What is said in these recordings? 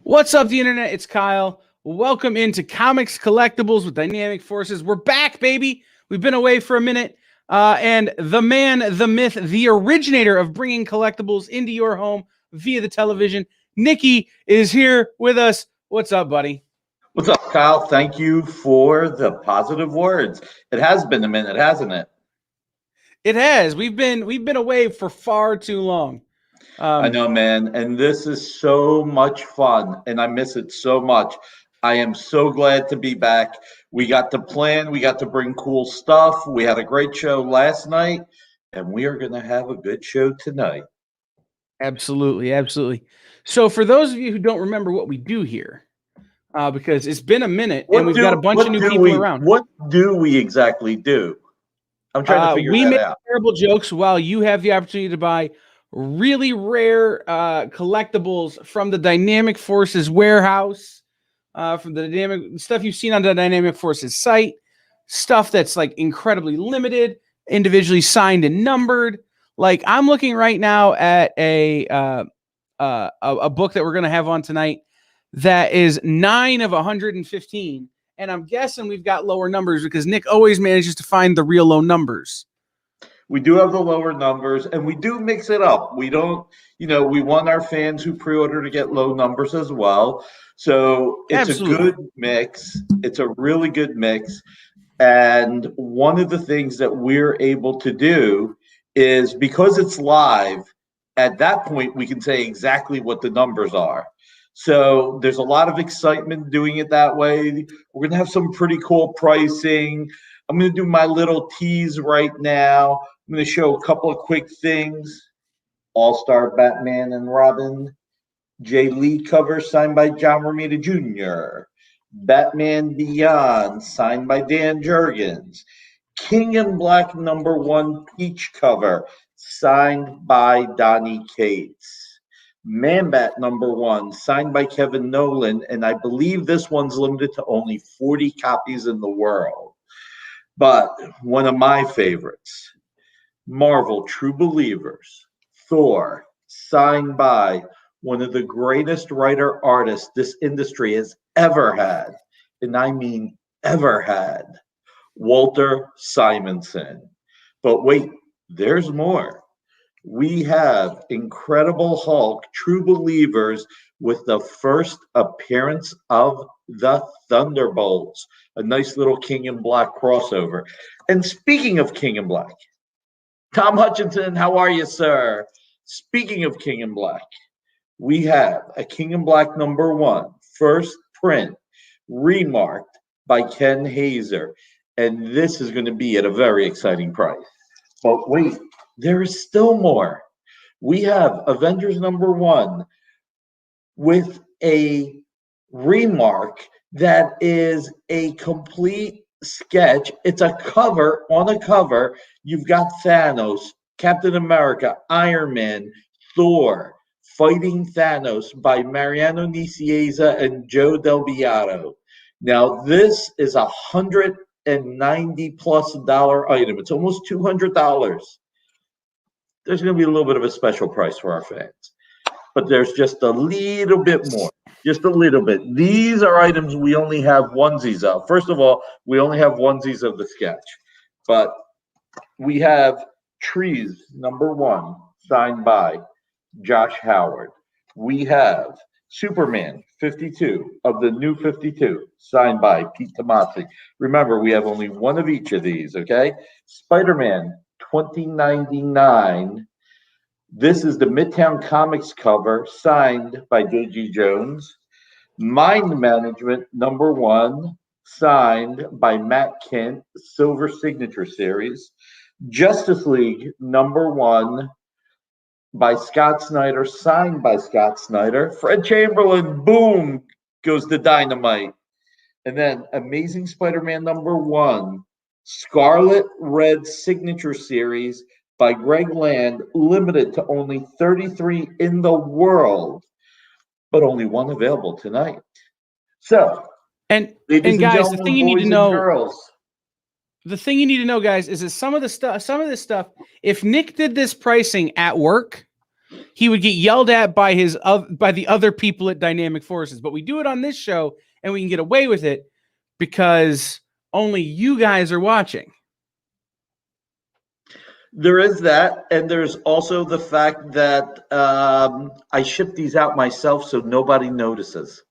What's up, the internet? It's Kyle. Welcome into Comics Collectibles with Dynamic Forces. We're back, baby. We've been away for a minute. And the man, the myth, the originator of bringing collectibles into your home via the television, Nikki, is here with us. What's up, buddy? What's up, Kyle? Thank you for the positive words. It has been a minute, hasn't it? It has. We've been away for far too long. I know, man. And this is so much fun, and I miss it so much. I am so glad to be back. We got to plan, we got to bring cool stuff. We had a great show last night, and we are going to have a good show tonight. Absolutely, absolutely. So, for those of you who don't remember what we do here, because it's been a minute and we've got a bunch of new people around. What do we exactly do? I'm trying to figure we that make out. terrible jokes while you have the opportunity to buy really rare collectibles from the Dynamic Forces warehouse, from the dynamic stuff you've seen on the Dynamic Forces site, stuff that's like incredibly limited, individually signed and numbered. Like I'm looking right now at a book that we're going to have on tonight that is 9 of 115. And I'm guessing we've got lower numbers because Nick always manages to find the real low numbers. We do have the lower numbers, and we do mix it up. We don't, we want our fans who pre-order to get low numbers as well. So it's Absolutely. a good mix. It's a really good mix. And one of the things that we're able to do is because it's live, at that point, we can say exactly what the numbers are. So there's a lot of excitement doing it that way. We're going to have some pretty cool pricing. I'm going to do my little tease right now. I'm going to show a couple of quick things. All-Star Batman and Robin. Jay Lee cover signed by John Romita Jr. Batman Beyond signed by Dan Jurgens. King in Black #1 Peach cover signed by Donnie Cates. Man-Bat #1 signed by Kevin Nolan, and I believe this one's limited to only 40 copies in the world. But one of my favorites, Marvel True Believers, Thor, signed by one of the greatest writer-artists this industry has ever had, and I mean ever had, Walter Simonson. But wait, there's more. We have Incredible Hulk True Believers with the first appearance of the Thunderbolts, a nice little King in Black crossover. And speaking of King in Black, Tom Hutchinson, how are you, sir? Speaking of King in Black, we have a King in Black #1, first print, remarked by Ken Hazer. And this is going to be at a very exciting price. But wait, there is still more. We have Avengers #1 with a remark that is a complete sketch. It's a cover on a cover. You've got Thanos, Captain America, Iron Man, Thor fighting Thanos by Mariano Nicieza and Joe Del Beato. Now, this is $190+ item. It's almost $200. There's going to be a little bit of a special price for our fans, but there's just a little bit more, just a little bit. These are items we only have onesies of. First of all, we only have onesies of the sketch, but we have Trees #1 signed by Josh Howard. We have Superman 52 of the New 52 signed by Pete Tomasi. Remember, we have only one of each of these, okay? Spider-Man 2099. This is the Midtown Comics cover signed by J.G. Jones. Mind Management #1 signed by Matt Kent, Silver Signature Series. Justice League #1 by Scott Snyder, signed by Scott Snyder. Fred Chamberlain, boom, goes the dynamite. And then Amazing Spider-Man #1, Scarlet Red Signature Series by Greg Land, limited to only 33 in the world, but only one available tonight. So, and guys, the thing you need to know, the thing you need to know, guys, is that some of this stuff, if Nick did this pricing at work, he would get yelled at by by the other people at Dynamic Forces. But we do it on this show, and we can get away with it because only you guys are watching. There is that, and there's also the fact that I ship these out myself, so nobody notices.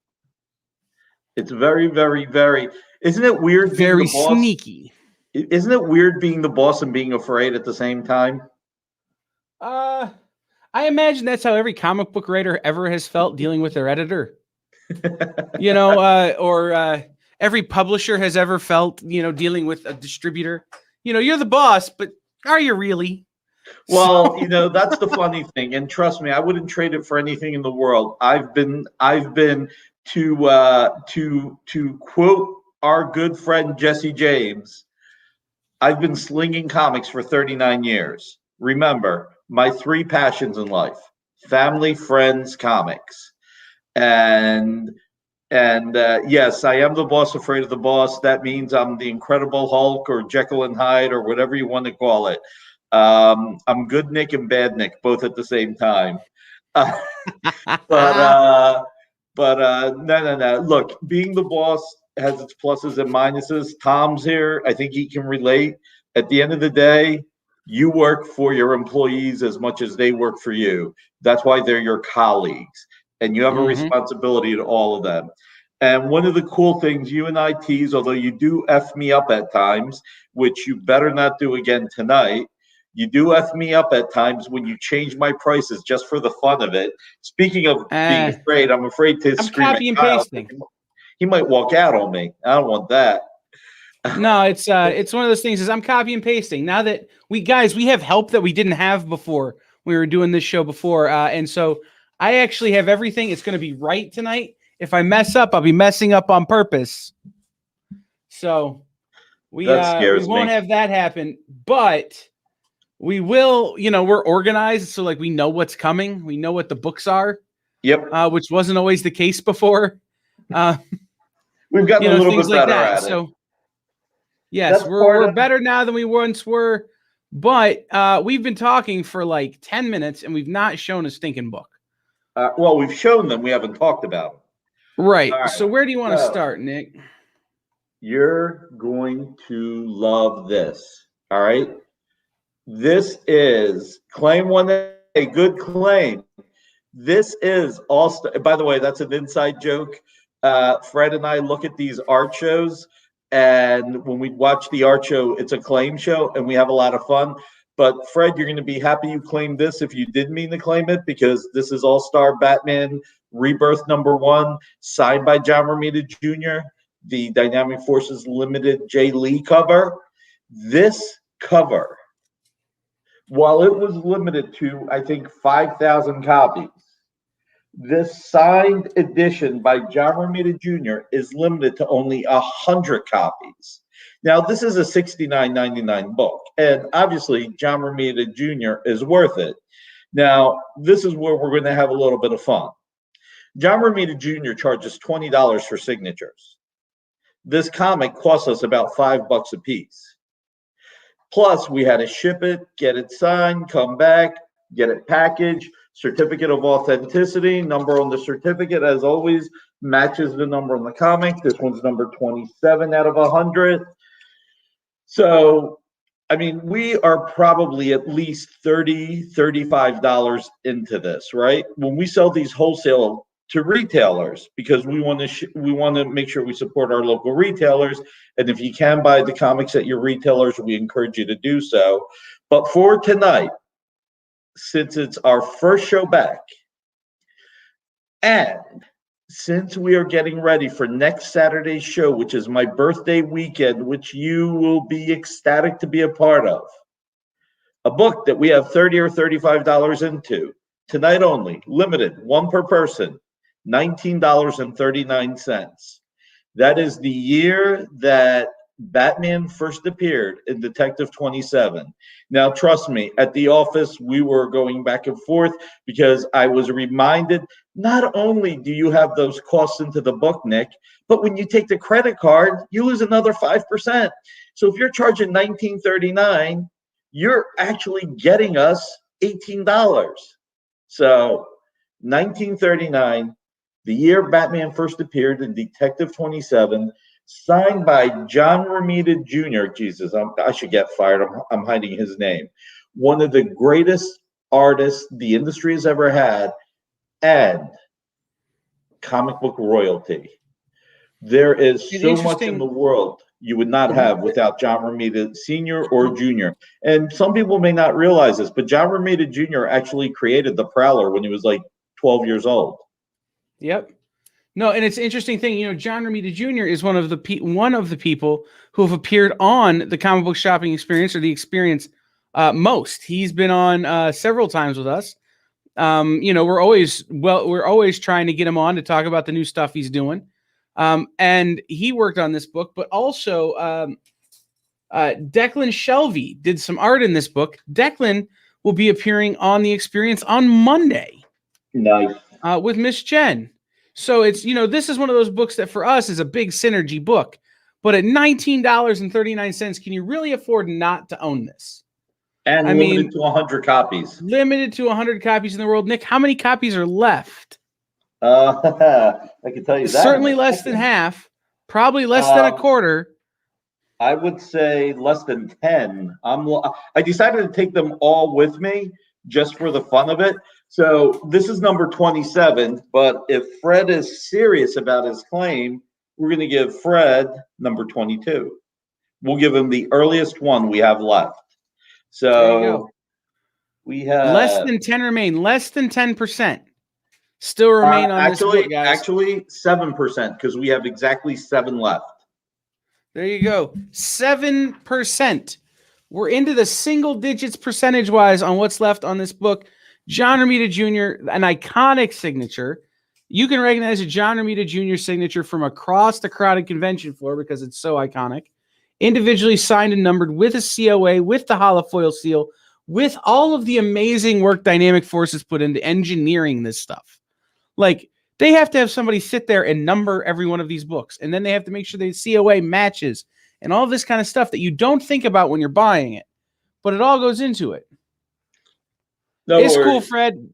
It's very, very, very. Isn't it weird being Very the boss? sneaky. Isn't it weird being the boss and being afraid at the same time? I imagine that's how every comic book writer ever has felt dealing with their editor. Or every publisher has ever felt, dealing with a distributor. You're the boss, but are you really? Well, that's the funny thing, and trust me, I wouldn't trade it for anything in the world. I've been to quote our good friend Jesse James, I've been slinging comics for 39 years. Remember, my 3 passions in life: family, friends, comics. And yes, I am the boss afraid of the boss. That means I'm the Incredible Hulk or Jekyll and Hyde or whatever you want to call it. I'm good Nick and bad Nick, both at the same time. But no. Look, being the boss has its pluses and minuses. Tom's here. I think he can relate. At the end of the day, you work for your employees as much as they work for you. That's why they're your colleagues, and you have a responsibility to all of them. And one of the cool things you and I tease, although you do F me up at times, which you better not do again tonight, you do F me up at times when you change my prices just for the fun of it. Speaking of being afraid, I'm afraid to scream copy at and Kyle. pasting. He might walk out on me. I don't want that. No, it's one of those things. Is I'm copy and pasting now that we have help that we didn't have before we were doing this show before, and so I actually have everything. It's going to be right tonight. If I mess up, I'll be messing up on purpose. So we won't have that happen, but we will. We're organized, so like we know what's coming. We know what the books are. Yep. Which wasn't always the case before. We've gotten a little bit better at it. So yes, we're better now than we once were. But we've been talking for like 10 minutes, and we've not shown a stinking book. Well, we've shown them. We haven't talked about them. Right. So where do you want to start, Nick? You're going to love this. All right. This is claim 1A, good claim. This is all-star. By the way, that's an inside joke. Fred and I look at these art shows, and when we watch the art show, it's a claim show, and we have a lot of fun. But Fred, you're going to be happy you claimed this if you did mean to claim it, because this is All-Star Batman Rebirth #1, signed by John Romita Jr., the Dynamic Forces Limited Jay Lee cover. This cover, while it was limited to, I think, 5,000 copies, this signed edition by John Romita Jr. is limited to only 100 copies. Now, this is a $69.99 book, and obviously John Romita Jr. is worth it. Now, this is where we're going to have a little bit of fun. John Romita Jr. charges $20 for signatures. This comic costs us about $5 a piece. Plus, we had to ship it, get it signed, come back, get it packaged, certificate of authenticity, number on the certificate, as always, matches the number on the comic. This one's number 27 out of 100. So, I mean, we are probably at least $30, $35 into this, right? When we sell these wholesale to retailers, because we want to make sure we support our local retailers. And if you can buy the comics at your retailers, we encourage you to do so. But for tonight, since it's our first show back, and since we are getting ready for next Saturday's show, which is my birthday weekend, which you will be ecstatic to be a part of, a book that we have $30 or $35 into, tonight only, limited, one per person, $19.39. That is the year that Batman first appeared in Detective 27. Now, trust me, at the office, we were going back and forth because I was reminded, not only do you have those costs into the book, Nick, but when you take the credit card, you lose another 5%. So if you're charging $19.39, you're actually getting us $18. So, 1939, the year Batman first appeared in Detective 27, signed by John Romita Jr. Jesus, I should get fired. I'm hiding his name. One of the greatest artists the industry has ever had, and comic book royalty. There is An so much in the interesting. world you would not Mhm. have without John Romita Sr. or Jr. And some people may not realize this, but John Romita Jr. actually created the Prowler when he was like 12 years old. Yep. No, and it's an interesting thing. John Romita Jr. is one of the people who have appeared on the comic book shopping experience or the experience most. He's been on several times with us. We're always trying to get him on to talk about the new stuff he's doing. And he worked on this book, but also Declan Shelby did some art in this book. Declan will be appearing on the experience on Monday. Nice. With Miss Jen. So it's, this is one of those books that for us is a big synergy book. But at $19.39, can you really afford not to own this? And limited to 100 copies. Limited to 100 copies in the world. Nick, how many copies are left? I can tell you that. Certainly less than half. Probably less than a quarter. I would say less than 10. I decided to take them all with me just for the fun of it. So this is number 27, but if Fred is serious about his claim, we're going to give Fred number 22. We'll give him the earliest one we have left. So there you go. We have less than 10 remain, less than 10% still remain on this book, guys. Actually, 7% because we have exactly 7 left. There you go. 7%. We're into the single digits percentage-wise on what's left on this book. John Romita Jr., an iconic signature. You can recognize a John Romita Jr. signature from across the crowded convention floor because it's so iconic. Individually signed and numbered with a COA, with the holofoil seal, with all of the amazing work Dynamic Forces put into engineering this stuff. Like, they have to have somebody sit there and number every one of these books. And then they have to make sure the COA matches and all this kind of stuff that you don't think about when you're buying it. But it all goes into it. No it's worries. Cool, Fred.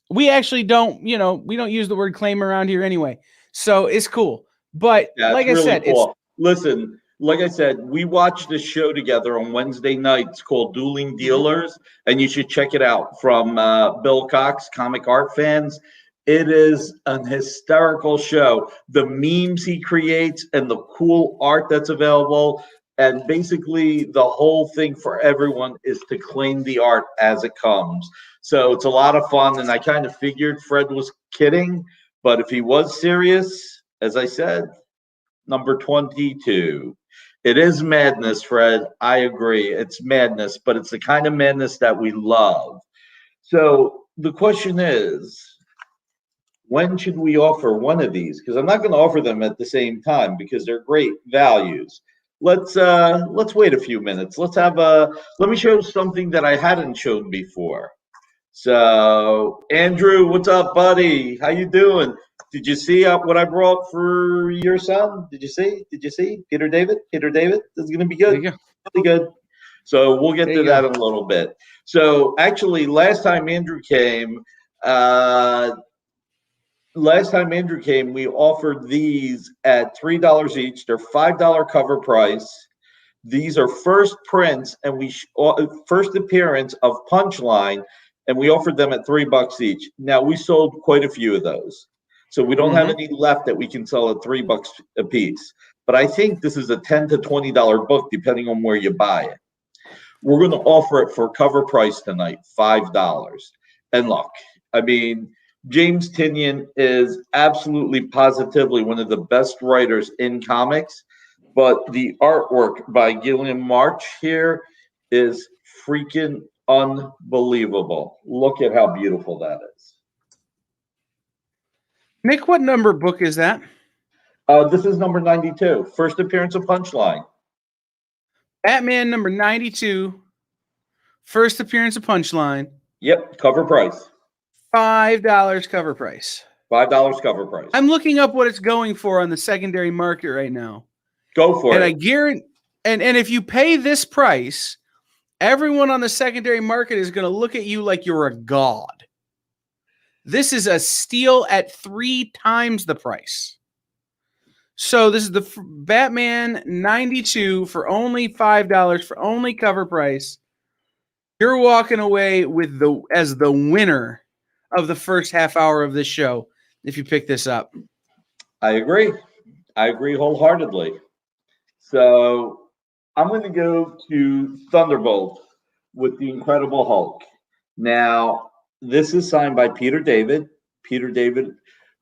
We actually don't, we don't use the word claim around here anyway. So it's cool. But like I said, cool. Listen, like I said, we watched this show together on Wednesday nights called Dueling Dealers, and you should check it out from Bill Cox, Comic Art Fans. It is an hysterical show. The memes he creates and the cool art that's available. And basically, the whole thing for everyone is to claim the art as it comes. So it's a lot of fun. And I kind of figured Fred was kidding. But if he was serious, as I said, number 22. It is madness, Fred. I agree. It's madness, but it's the kind of madness that we love. So the question is, when should we offer one of these? Because I'm not going to offer them at the same time because they're great values. Let's wait a few minutes. Let me show something that I hadn't shown before. So Andrew, what's up, buddy? How you doing? Did you see what I brought for your son? Did you see? Peter David? This is going to be good. Really good. So we'll get to that in a little bit. So actually, last time Andrew came, we offered these at $3 each. They're $5 cover price. These are first prints and first appearance of Punchline, and we offered them at $3 each. Now we sold quite a few of those, so we don't have any left that we can sell at $3 a piece. But I think this is a $10 to $20 book, depending on where you buy it. We're going to offer it for cover price tonight, $5. And look, I mean, James Tynion is absolutely positively one of the best writers in comics, but the artwork by Gillian March here is freaking unbelievable. Look at how beautiful that is. Nick, what number book is that? This is number 92, first appearance of Punchline. Batman number 92, first appearance of Punchline. Yep, cover price. $5 cover price. $5 cover price. I'm looking up what it's going for on the secondary market right now. Go for it. And I guarantee, and if you pay this price, everyone on the secondary market is going to look at you like you're a god. This is a steal at 3 times the price. So this is the Batman 92 for only $5 for only cover price. You're walking away with as the winner of the first half hour of this show if you pick this up. I agree. I agree wholeheartedly. So I'm going to go to Thunderbolt with the Incredible Hulk. Now, this is signed by Peter David. Peter David,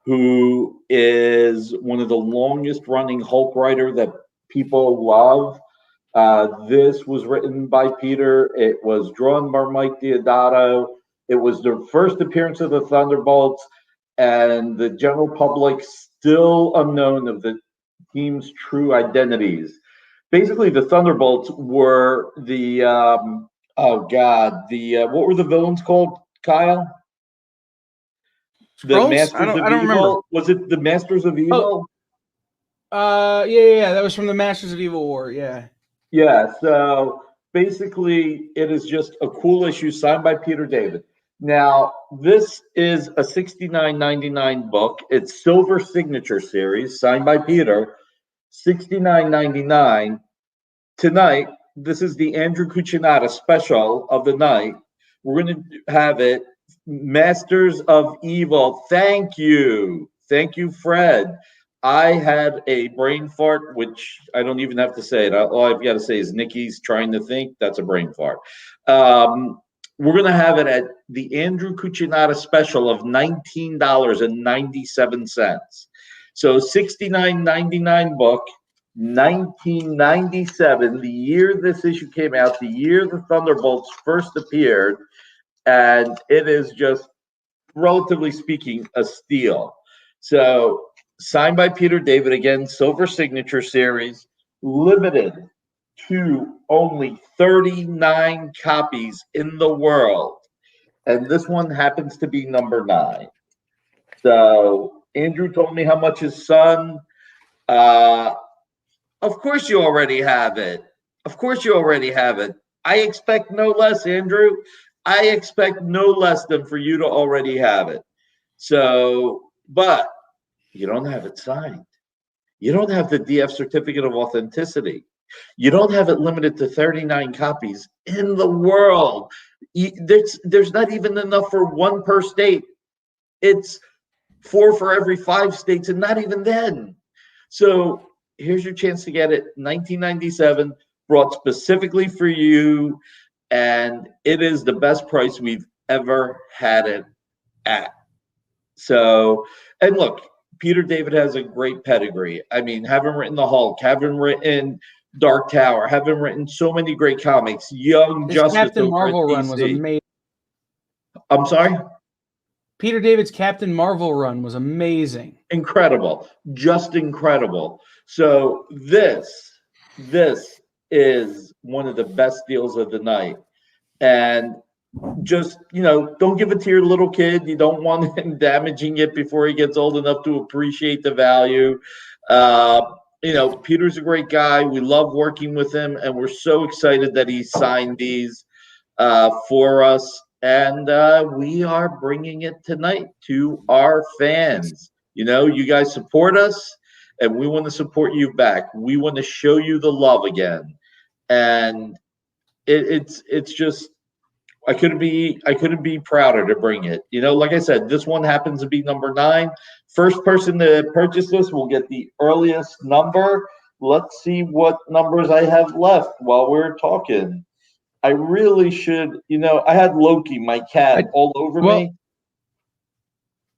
who is one of the longest running Hulk writer that people love. This was written by Peter. It was drawn by Mike Deodato. It was the first appearance of the Thunderbolts, and the general public still unknown of the team's true identities. Basically, the Thunderbolts were the what were the villains called, Kyle? The Skrulls? Masters I of don't Evil. remember. Was it the Masters of Evil? Yeah. That was from the Masters of Evil War. Yeah. Yeah. So basically, it is just a cool issue signed by Peter David. Now, this is a $69.99 book. It's Silver Signature Series, signed by Peter. $69.99. Tonight, this is the Andrew Cucinato special of the night. We're going to have it, Masters of Evil. Thank you, Fred. I had a brain fart, which I don't even have to say it. All I've got to say is Nikki's trying to think. That's a brain fart. We're going to have it at the Andrew Cucinato special of $19.97. So $69.99 book. 1997, the year this issue came out, the year the Thunderbolts first appeared, and it is just, relatively speaking, a steal. So, signed by Peter David, again, Silver Signature Series, limited to only 39 copies in the world, and this one happens to be number 9. So, Andrew told me how much his son. Of course you already have it. I expect no less, Andrew. I expect no less than for you to already have it. So, but you don't have it signed. You don't have the DF certificate of authenticity. You don't have it limited to 39 copies in the world. There's not even enough for 1 per state. It's 4 for every 5 states, and not even then. So here's your chance to get it. 1997, brought specifically for you, and it is the best price we've ever had it at. So, and look, Peter David has a great pedigree. I mean, having written the Hulk, having written Dark Tower, having written so many great comics, Young His Justice Captain over at Marvel run was DC. amazing. I'm sorry? Peter David's Captain Marvel run was amazing. Incredible. Just incredible. So this is one of the best deals of the night. And just, don't give it to your little kid. You don't want him damaging it before he gets old enough to appreciate the value. Peter's a great guy. We love working with him, and we're so excited that he signed these for us. And we are bringing it tonight to our fans. You guys support us, and we want to support you back. We want to show you the love again. And it's just, I couldn't be prouder to bring it. Like I said, this one happens to be number 9. First person to purchase this will get the earliest number. Let's see what numbers I have left while we're talking. I really should, I had Loki, my cat, all over me.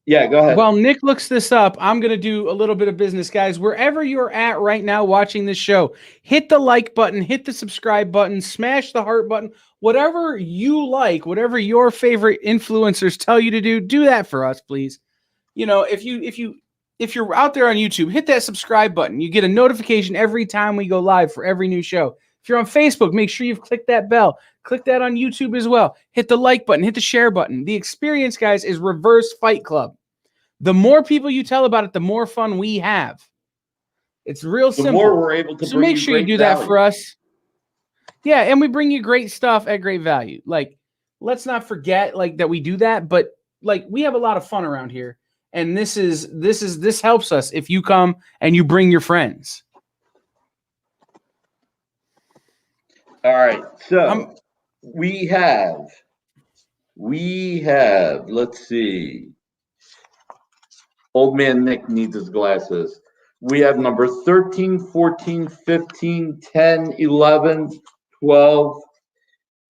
Yeah, go ahead. While Nick looks this up, I'm going to do a little bit of business, guys. Wherever you're at right now watching this show, hit the like button, hit the subscribe button, smash the heart button, whatever you like, whatever your favorite influencers tell you to do that for us, please. If you're out there on YouTube, hit that subscribe button. You get a notification every time we go live for every new show. If you're on Facebook, make sure you've clicked that bell. Click that on YouTube as well. Hit the like button, hit the share button. The experience, guys, is Reverse Fight Club. The more people you tell about it, the more fun we have. It's real simple. The more we're able to so make sure you do value. that for us. Yeah, and we bring you great stuff at great value. Like, let's not forget that we do that, but like we have a lot of fun around here, and this helps us if you come and you bring your friends. All right, so we have, let's see. Old man Nick needs his glasses. We have number 13, 14, 15, 10, 11, 12.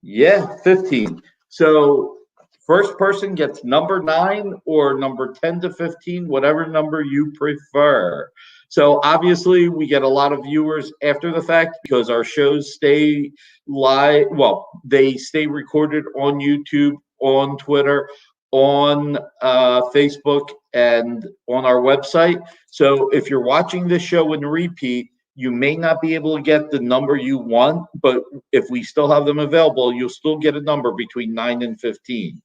Yeah, 15. So first person gets number 9 or number 10 to 15, whatever number you prefer. So obviously we get a lot of viewers after the fact because our shows stay live. Well, they stay recorded on YouTube, on Twitter, on Facebook, and on our website. So if you're watching this show in repeat, you may not be able to get the number you want, but if we still have them available, you'll still get a number between 9 and 15.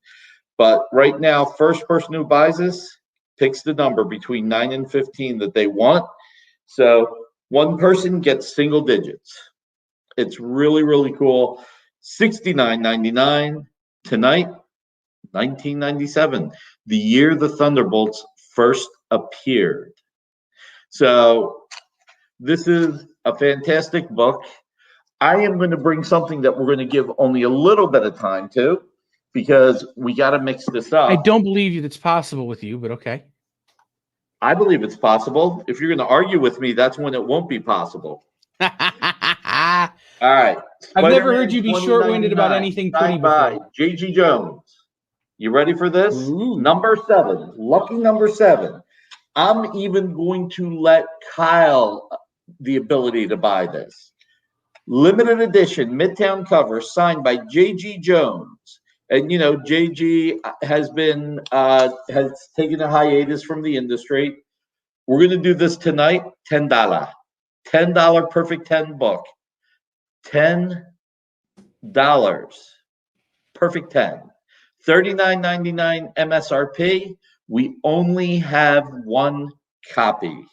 But right now, first person who buys this picks the number between 9 and 15 that they want. So one person gets single digits. It's really, really cool. $69.99 tonight, 1997, the year the Thunderbolts first appeared. So this is a fantastic book. I am going to bring something that we're going to give only a little bit of time to because we got to mix this up. I don't believe it's possible with you, but okay. I believe it's possible. If you're going to argue with me, that's when it won't be possible. All right. I've never heard you be short-winded about anything pretty before. J.G. Jones. You ready for this? Ooh. Number 7. Lucky number 7. I'm even going to let Kyle the ability to buy this. Limited edition Midtown cover signed by J.G. Jones. And you know, J.G. has taken a hiatus from the industry. We're going to do this tonight. $10. $10 perfect 10 book. $10. Perfect 10. $39.99 MSRP. We only have one copy.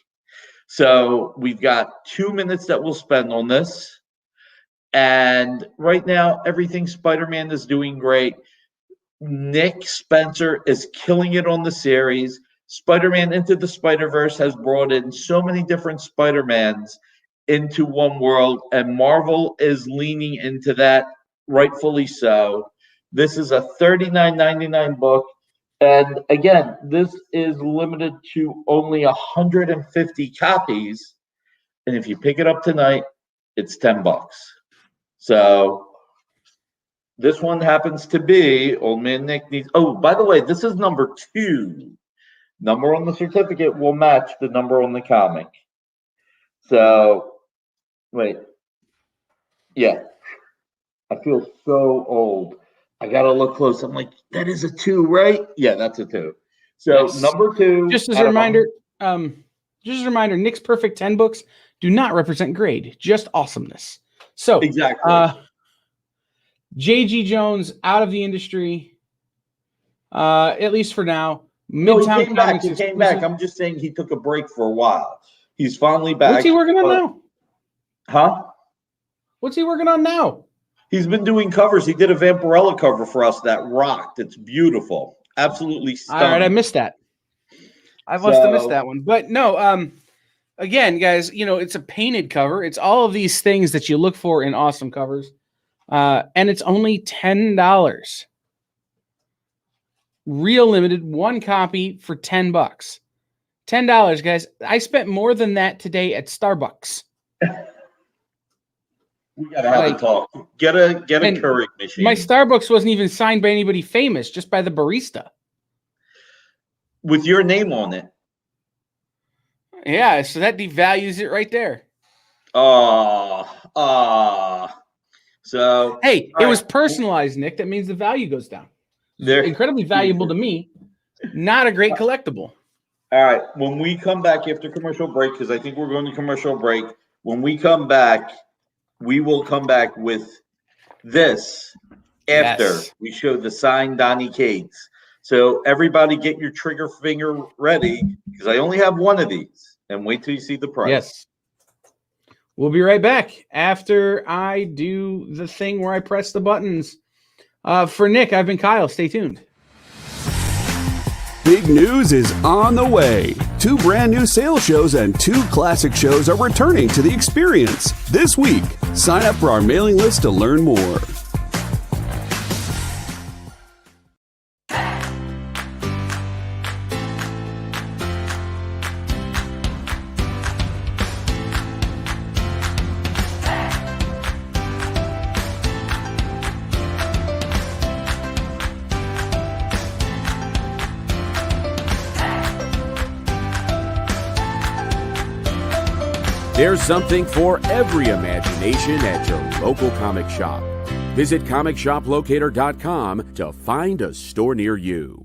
So we've got 2 minutes that we'll spend on this. And right now, everything Spider-Man is doing great. Nick Spencer is killing it on the series. Spider-Man Into the Spider-Verse has brought in so many different Spider-Mans into one world, and Marvel is leaning into that, rightfully so. This is a $39.99 book. And again, this is limited to only 150 copies. And if you pick it up tonight, it's $10. So this one happens to be Old Man Nick needs. Oh, by the way, this is number 2. Number on the certificate will match the number on the comic. So, wait. Yeah. I feel so old. I gotta look close. I'm like, that is a 2, right? Yeah, that's a 2. So yes. Number 2. Just as a reminder, Nick's perfect 10 books do not represent grade, just awesomeness. So exactly. J.G. Jones out of the industry, at least for now. No, he came back. He came back. I'm just saying he took a break for a while. He's finally back. What's he working on now? Huh? What's he working on now? He's been doing covers. He did a Vampirella cover for us that rocked. It's beautiful. Absolutely stunning. All right, I missed that. I must have missed that one. But no, again, guys, you know, it's a painted cover. It's all of these things that you look for in awesome covers. And it's only $10. Real limited, one copy for $10. $10, guys. I spent more than that today at Starbucks. We gotta have a talk. Get a Keurig machine. My Starbucks wasn't even signed by anybody famous, just by the barista. With your name on it. Yeah, so that devalues it right there. So hey, it was personalized, Nick. That means the value goes down. They're incredibly valuable to me. Not a great collectible. All right. When we come back after commercial break, because I think we're going to commercial break. When we come back, we will come back with this after we show the signed Donny Cates. So everybody get your trigger finger ready because I only have one of these. And wait till you see the price. Yes. We'll be right back after I do the thing where I press the buttons. For Nick, I've been Kyle. Stay tuned. Big news is on the way. 2 brand new sales shows and 2 classic shows are returning to the experience this week. Sign up for our mailing list to learn more. There's something for every imagination at your local comic shop. Visit ComicShopLocator.com to find a store near you.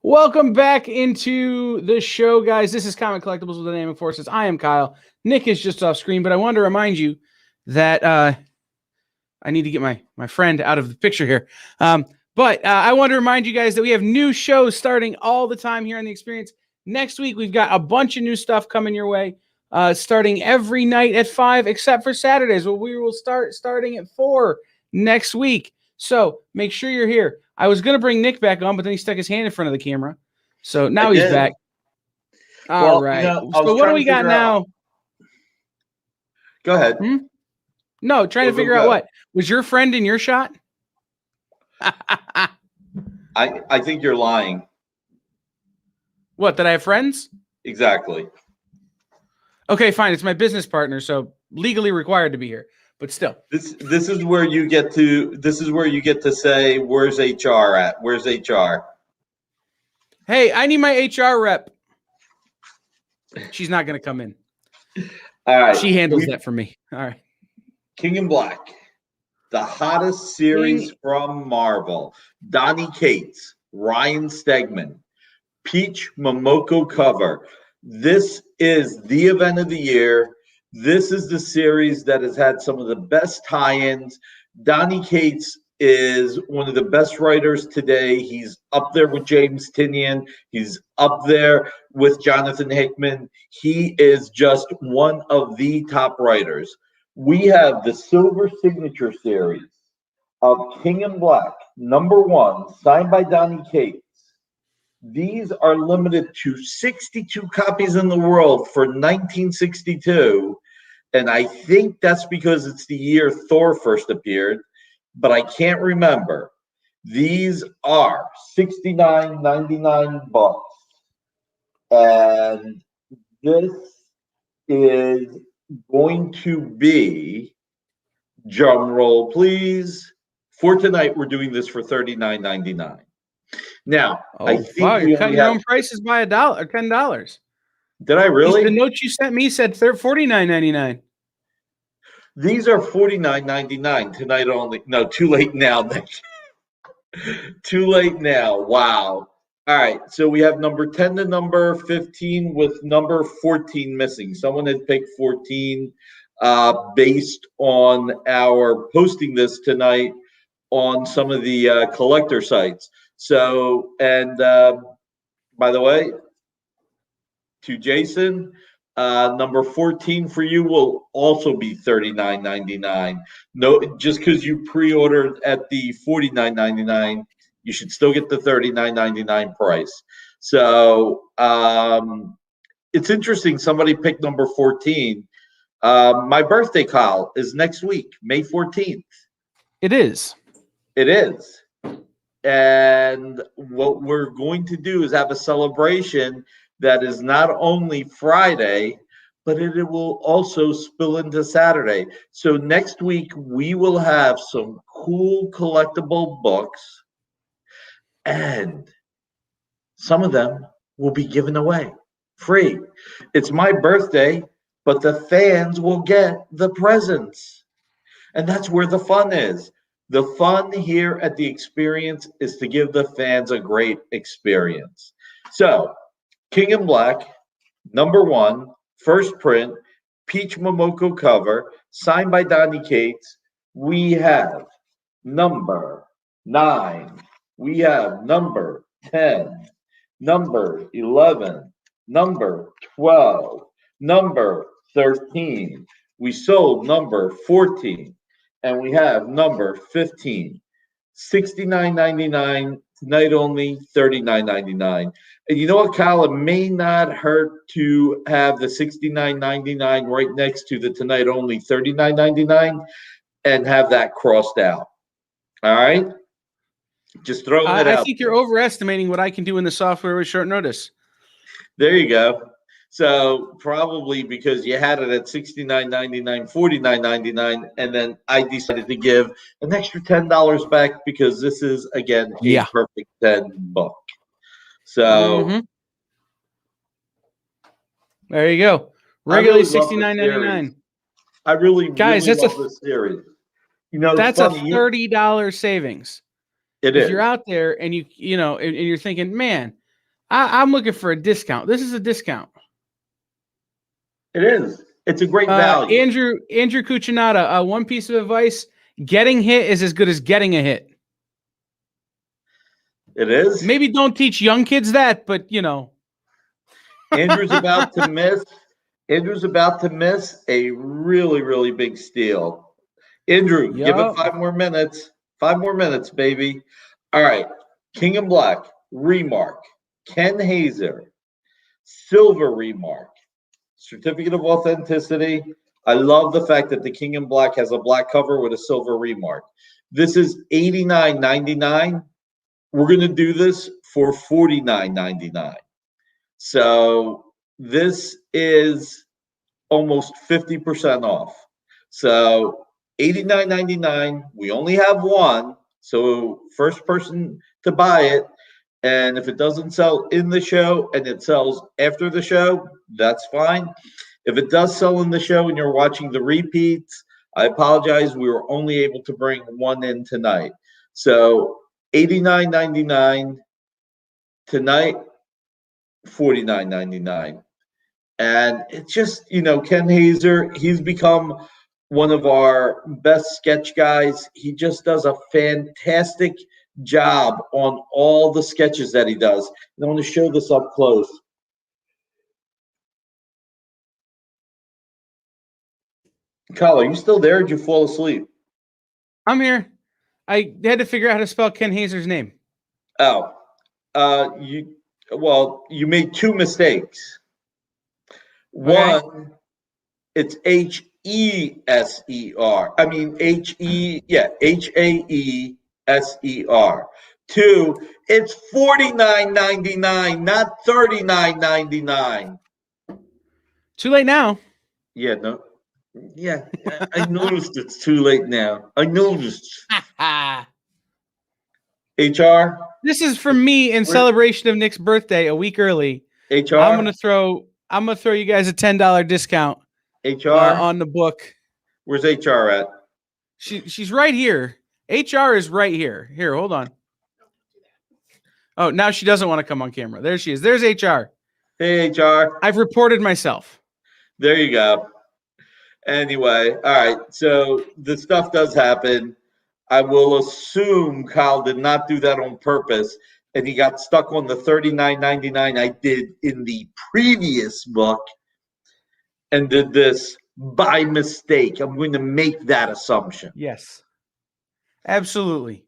Welcome back into the show, guys. This is Comic Collectibles with Dynamic Forces. I am Kyle. Nick is just off screen, but I wanted to remind you that I need to get my friend out of the picture here. But I want to remind you guys that we have new shows starting all the time here on the Experience. Next week, we've got a bunch of new stuff coming your way, starting every night at 5, except for Saturdays, where we will starting at 4 next week. So make sure you're here. I was going to bring Nick back on, but then he stuck his hand in front of the camera. So now he's back. All right. So what do we got now? Go ahead. No, trying to figure out what. Was your friend in your shot? I think you're lying. What, that I have friends? Exactly. Okay, fine. It's my business partner, so legally required to be here. But still, this is where you get to say, where's HR at? Where's HR? Hey, I need my HR rep. She's not going to come in. All right. She handles that for me. All right. King in Black, the hottest series from Marvel. Donny Cates, Ryan Stegman, Peach Momoko cover. This is the event of the year. This is the series that has had some of the best tie-ins. Donny Cates is one of the best writers today. He's up there with James Tynion. He's up there with Jonathan Hickman. He is just one of the top writers. We have the Silver Signature series of King in Black, #1, signed by Donny Cates. These are limited to 62 copies in the world for 1962. And I think that's because it's the year Thor first appeared, but I can't remember. These are $69.99. And this is going to be, drum roll please, for tonight we're doing this for $39.99. Now, I think you're cutting your own prices by $1 or $10. Did I really? The note you sent me said $49.99. These are $49.99 tonight only. No, too late now. Too late now. Wow. All right. So we have number 10 to number 15 with number 14 missing. Someone had picked 14 based on our posting this tonight on some of the collector sites. So, and by the way, to Jason, Number 14 for you will also be $39.99. No, just because you pre-ordered at the $49.99, you should still get the $39.99 price. So it's interesting. Somebody picked number 14. My birthday, Kyle, is next week, May 14th. It is. It is. And what we're going to do is have a celebration that is not only Friday, but it will also spill into Saturday. So next week, we will have some cool collectible books, and some of them will be given away free. It's my birthday, but the fans will get the presents. And that's where the fun is. The fun here at the experience is to give the fans a great experience. So, King in Black, number 1, first print, peach Momoko cover, signed by Donny Cates. We have number 9. We have number 10, number 11, number 12, number 13. We sold number 14. And we have number 15, $69.99 tonight only, $39.99. And you know what, Kyle? It may not hurt to have the $69.99 right next to the tonight only $39.99 and have that crossed out. All right? Just throwing it out. I think you're overestimating what I can do in the software with short notice. There you go. So probably because you had it at $69.99, $49.99, and then I decided to give an extra $10 back because this is again a perfect 10 book. So there you go. Regularly $69.99. I really, guys, really that's love this series. You know, that's a $30 savings. It is. If you're out there and you know, and you're thinking, man, I'm looking for a discount. This is a discount. It is. It's a great value. Andrew Cuccinata, one piece of advice: getting hit is as good as getting a hit. It is. Maybe don't teach young kids that, but you know. Andrew's about to miss. Andrew's about to miss a really, really big steal. Andrew, give it 5 more minutes. 5 more minutes, baby. All right. King in Black, Remark, Ken Hazer, Silver Remark, Certificate of Authenticity. I love the fact that the King in Black has a black cover with a silver remark. This is $89.99. We're going to do this for $49.99. So this is almost 50% off. So $89.99. We only have one. So first person to buy it. And if it doesn't sell in the show and it sells after the show, that's fine. If it does sell in the show and you're watching the repeats, I apologize. We were only able to bring one in tonight. So $89.99 tonight, $49.99. And it's just, you know, Ken Hazer, he's become one of our best sketch guys. He just does a fantastic job on all the sketches that he does. And I want to show this up close. Kyle, are you still there? Or did you fall asleep? I'm here. I had to figure out how to spell Ken Hazer's name. Oh, you made 2 mistakes. Okay. One, it's H-E-S-E-R. I mean, H-A-E-S-E-R. 2, it's $49.99, not $39.99. Too late now. Yeah, no. Yeah, I noticed it's too late now. I noticed. HR? This is for me in celebration of Nick's birthday a week early. HR? I'm gonna throw you guys a $10 discount. HR on the book. Where's HR at? She's right here. HR is right here. Here, hold on. Oh, now she doesn't want to come on camera. There she is. There's HR. Hey, HR. I've reported myself. There you go. Anyway, all right. So the stuff does happen. I will assume Kyle did not do that on purpose, and he got stuck on the $39.99 I did in the previous book. and did this by mistake. I'm going to make that assumption. Yes. Absolutely.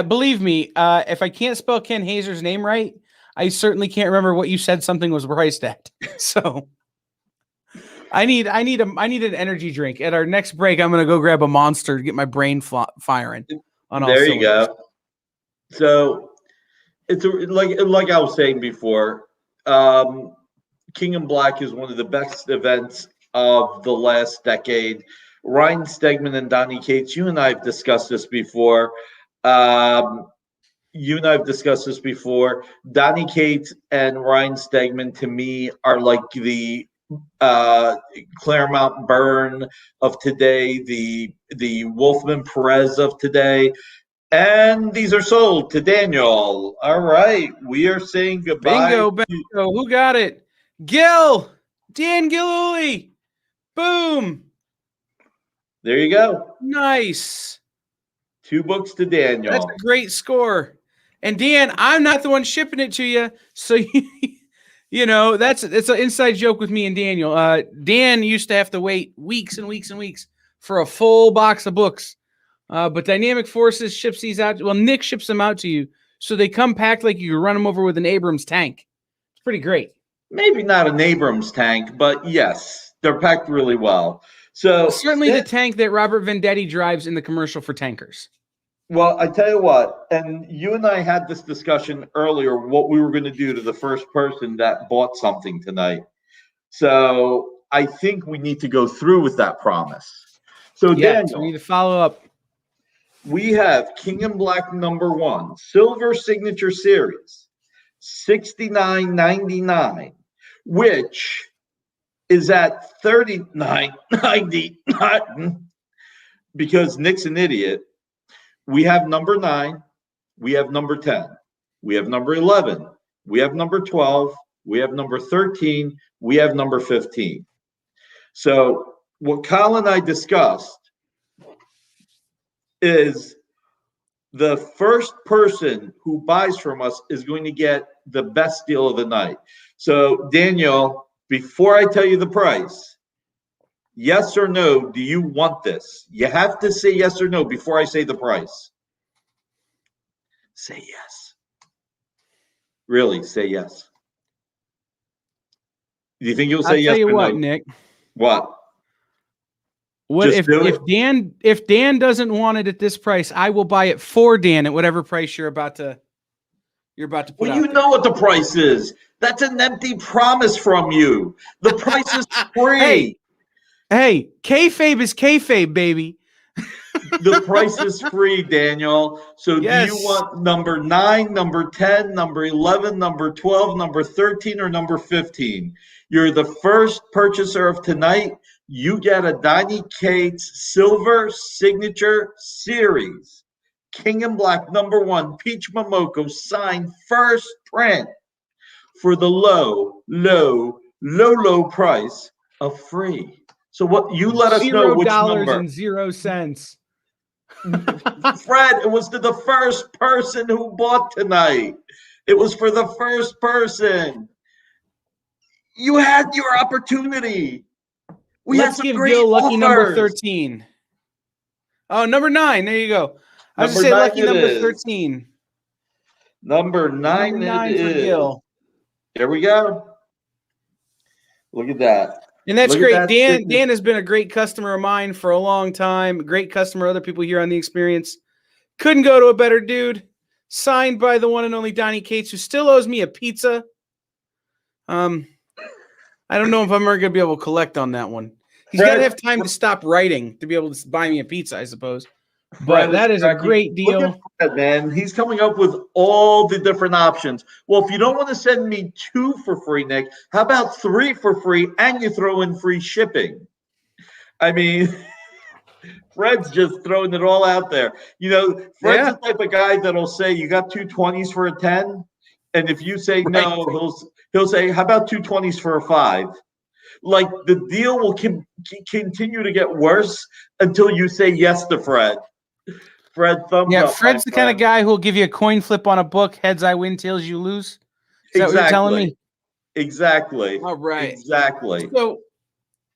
Believe me, if I can't spell Ken Hazer's name right, I certainly can't remember what you said something was priced at. So I need an energy drink. At our next break, I'm going to go grab a Monster to get my brain firing on all There you cylinders. go. So it's like I was saying before, King in Black is one of the best events of the last decade. Ryan Stegman and Donnie Cates, you and I have discussed this before. Donnie Cates and Ryan Stegman, to me, are like the Claremont Byrne of today, the Wolfman Perez of today. And these are sold to Daniel. All right. We are saying goodbye. Bingo. Who got it? Gil. Dan Gillooly. Boom. There you go. Nice. 2 books to Daniel. That's a great score. And Dan, I'm not the one shipping it to you. So, you know, it's an inside joke with me and Daniel. Dan used to have to wait weeks and weeks and weeks for a full box of books. But Dynamic Forces ships these out. Well, Nick ships them out to you. So they come packed like you run them over with an Abrams tank. It's pretty great. Maybe not an Abrams tank, but yes, they're packed really well. So certainly the tank that Robert Vendetti drives in the commercial for tankers. Well, I tell you what, and you and I had this discussion earlier, what we were going to do to the first person that bought something tonight. So I think we need to go through with that promise. So Daniel, we need to follow up. We have King in Black #1, Silver Signature Series, $69.99, which is at $39.99 because Nick's an idiot. We have number 9, we have number 10, we have number 11, we have number 12, we have number 13, we have number 15. So what Kyle and I discussed is the first person who buys from us is going to get the best deal of the night. So Daniel, before I tell you the price, yes or no, do you want this? You have to say yes or no before I say the price. Say yes. Really, say yes. Do you think you'll say yes or no? I'll tell you what, Nick. What? What if Dan doesn't want it at this price, I will buy it for Dan at whatever price you're about to put well, out you there. know what the price is. That's an empty promise from you. The price is free. Hey, kayfabe is kayfabe, baby. The price is free, Daniel. So yes. Do you want number 9, number 10, number 11, number 12, number 13, or number 15? You're the first purchaser of tonight. You get a Donnie Cates Silver Signature Series. King in Black #1, Peach Momoko, signed first print for the low price of free. So what you let us know which number. $0.00. Fred, it was to the first person who bought tonight. It was for the first person. You had your opportunity. Let's give Gil lucky number 13. Oh, number 9. There you go. I was going to say lucky number 13. Number 9 it is. For Gil. There we go. Look at that. And that's great. Dan has been a great customer of mine for a long time. A great customer of other people here on the experience. Couldn't go to a better dude. Signed by the one and only Donnie Cates, who still owes me a pizza. I don't know if I'm ever going to be able to collect on that one. He's got to have time to stop writing to be able to buy me a pizza, I suppose. But that is a great deal. Look at Fred, man. He's coming up with all the different options. Well, if you don't want to send me 2 for free, Nick, how about 3 for free and you throw in free shipping? I mean, Fred's just throwing it all out there. You know, Fred's the type of guy that'll say, you got 2 20s for a 10? And if you say no, he'll say, how about 2 20s for a 5? Like the deal will continue to get worse until you say yes to Fred. Fred, thumbs up. Fred's the kind of guy who will give you a coin flip on a book. Heads I win, tails you lose. Is that what you're telling me? Exactly. All right. Exactly. So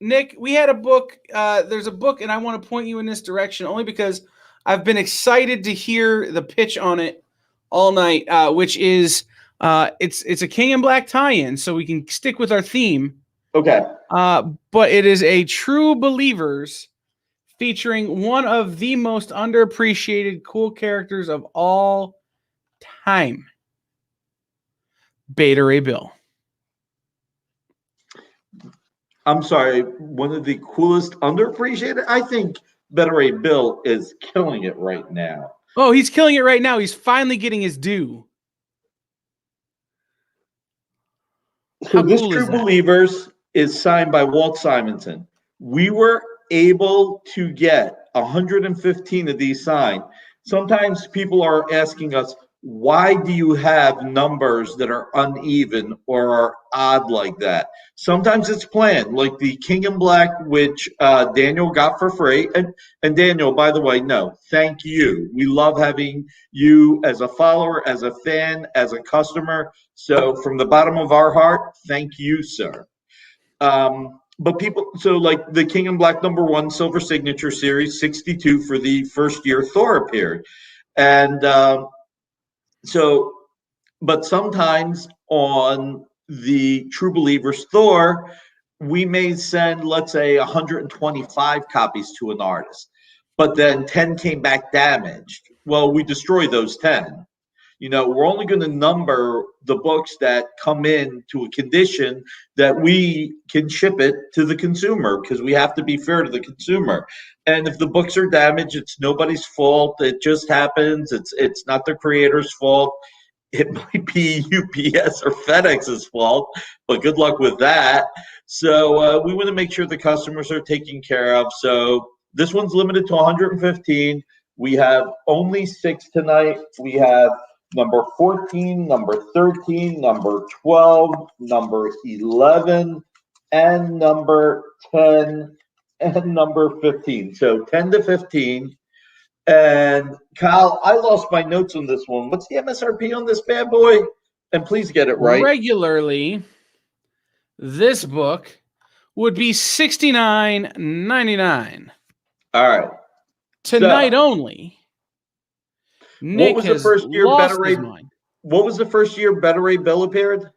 Nick, we had a book. There's a book, and I want to point you in this direction only because I've been excited to hear the pitch on it all night. Which is it's a King in Black tie-in, so we can stick with our theme. Okay. But it is a True Believers featuring one of the most underappreciated cool characters of all time, Beta Ray Bill. I'm sorry, one of the coolest underappreciated? I think Beta Ray Bill is killing it right now. Oh, he's killing it right now. He's finally getting his due. So this True Believers is signed by Walt Simonson. We were able to get 115 of these signed. Sometimes people are asking us, why do you have numbers that are uneven or are odd like that? Sometimes it's planned, like the King in Black, which Daniel got for free. And Daniel, by the way, no, thank you. We love having you as a follower, as a fan, as a customer. So from the bottom of our heart, thank you, sir. But people, so like the King in Black #1 Silver Signature Series, 62 for the first year Thor appeared. And but sometimes on the True Believers Thor, we may send, let's say, 125 copies to an artist, but then 10 came back damaged. Well, we destroy those 10. You know, we're only going to number the books that come in to a condition that we can ship it to the consumer, because we have to be fair to the consumer. And if the books are damaged, it's nobody's fault. It just happens. It's not the creator's fault. It might be UPS or FedEx's fault, but good luck with that. So we want to make sure the customers are taken care of. So this one's limited to 115. We have only 6 tonight. We have number 14, number 13, number 12, number 11, and number 10, and number 15. So 10 to 15. And Kyle, I lost my notes on this one. What's the MSRP on this bad boy? And please get it right. Regularly, this book would be $69.99. All right. Tonight only. Nick, what was the first year Beta Ray? What was the first year Beta Ray Bill appeared?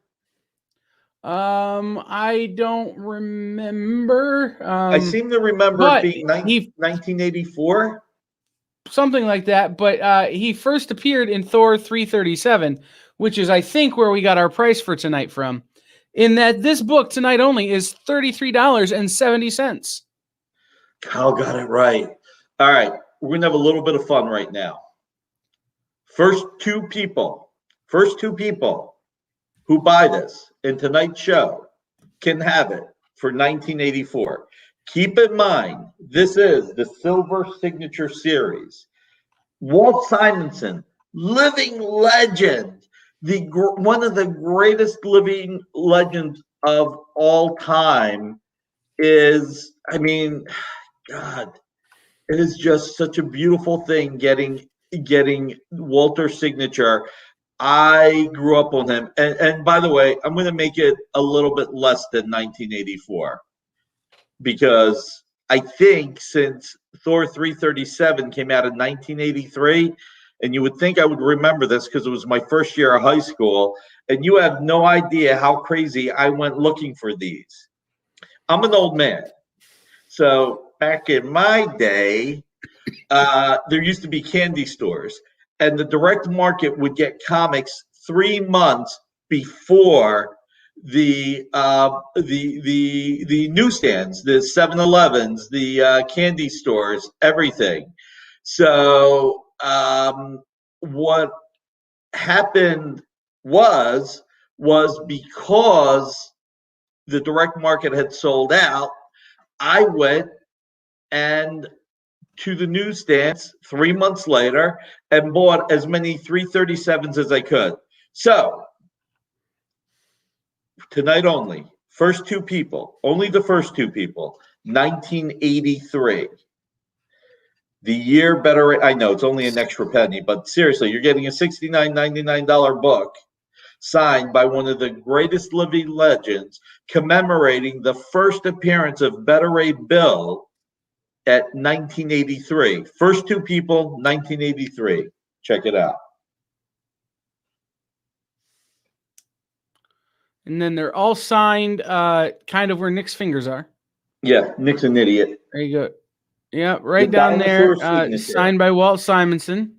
I don't remember. I seem to remember it being 1984. Something like that, but he first appeared in Thor 337, which is, I think, where we got our price for tonight from. In that this book, tonight only, is $33.70. Kyle got it right. All right, we're going to have a little bit of fun right now. First two people who buy this in tonight's show can have it for $19.84. Keep in mind, this is the Silver Signature Series. Walt Simonson, living legend, one of the greatest living legends of all time, is, I mean, God, it is just such a beautiful thing getting Walter's signature. I grew up on him. And by the way, I'm going to make it a little bit less than 1984. Because I think since Thor 337 came out in 1983, and you would think I would remember this because it was my first year of high school, and you have no idea how crazy I went looking for these. I'm an old man. So back in my day, there used to be candy stores, and the direct market would get comics 3 months before the newsstands, the 7-Elevens, the candy stores, everything. So what happened was because the direct market had sold out, I went and to the newsstands 3 months later and bought as many 337s as I could. So tonight only, first two people, only the first two people, 1983. The year Beta Ray, I know it's only an extra penny, but seriously, you're getting a $69.99 book. signed by one of the greatest living legends, commemorating the first appearance of Better Ray Bill at 1983. First two people, 1983. Check it out. And then they're all signed kind of where Nick's fingers are. Yeah, Nick's an idiot. There you go. Yeah, right The down there. dinosaur signature. Signed by Walt Simonson.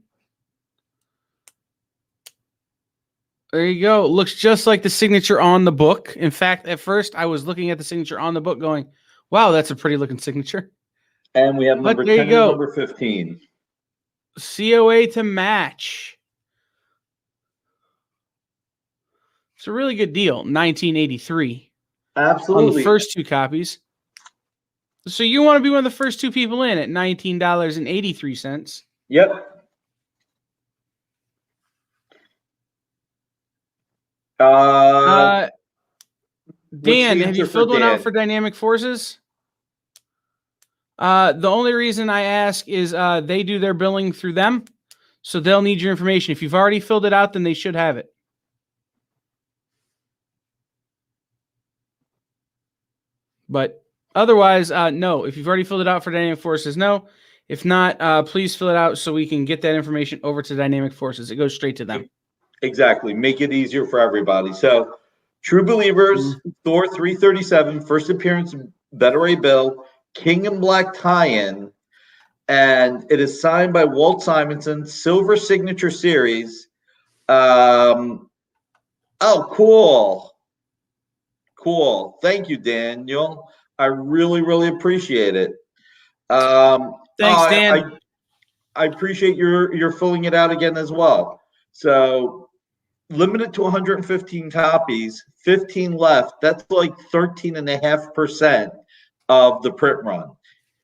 There you go. Looks just like the signature on the book. In fact, at first I was looking at the signature on the book going, wow, that's a pretty looking signature. And we have But number there 10 you go. and number 15. COA to match. It's a really good deal. 1983 Absolutely. on the first two copies. So you want to be one of the first two people in at $19.83. Yep. Dan, have you filled one out for Dynamic Forces? The only reason I ask is they do their billing through them, so they'll need your information. If you've already filled it out, then they should have it. But otherwise, no. If you've already filled it out for Dynamic Forces, no. If not, please fill it out so we can get that information over to Dynamic Forces. It goes straight to them. Exactly. Make it easier for everybody. So, True Believers, Thor 337, first appearance, Better Ray Bill, King in Black tie-in, and it is signed by Walt Simonson, Silver Signature Series. Oh, cool. Cool. Thank you, Daniel. I really, really appreciate it. Thanks, Dan. I appreciate your filling it out again as well. So, limited to 115 copies, 15 left. That's like 13.5% of the print run.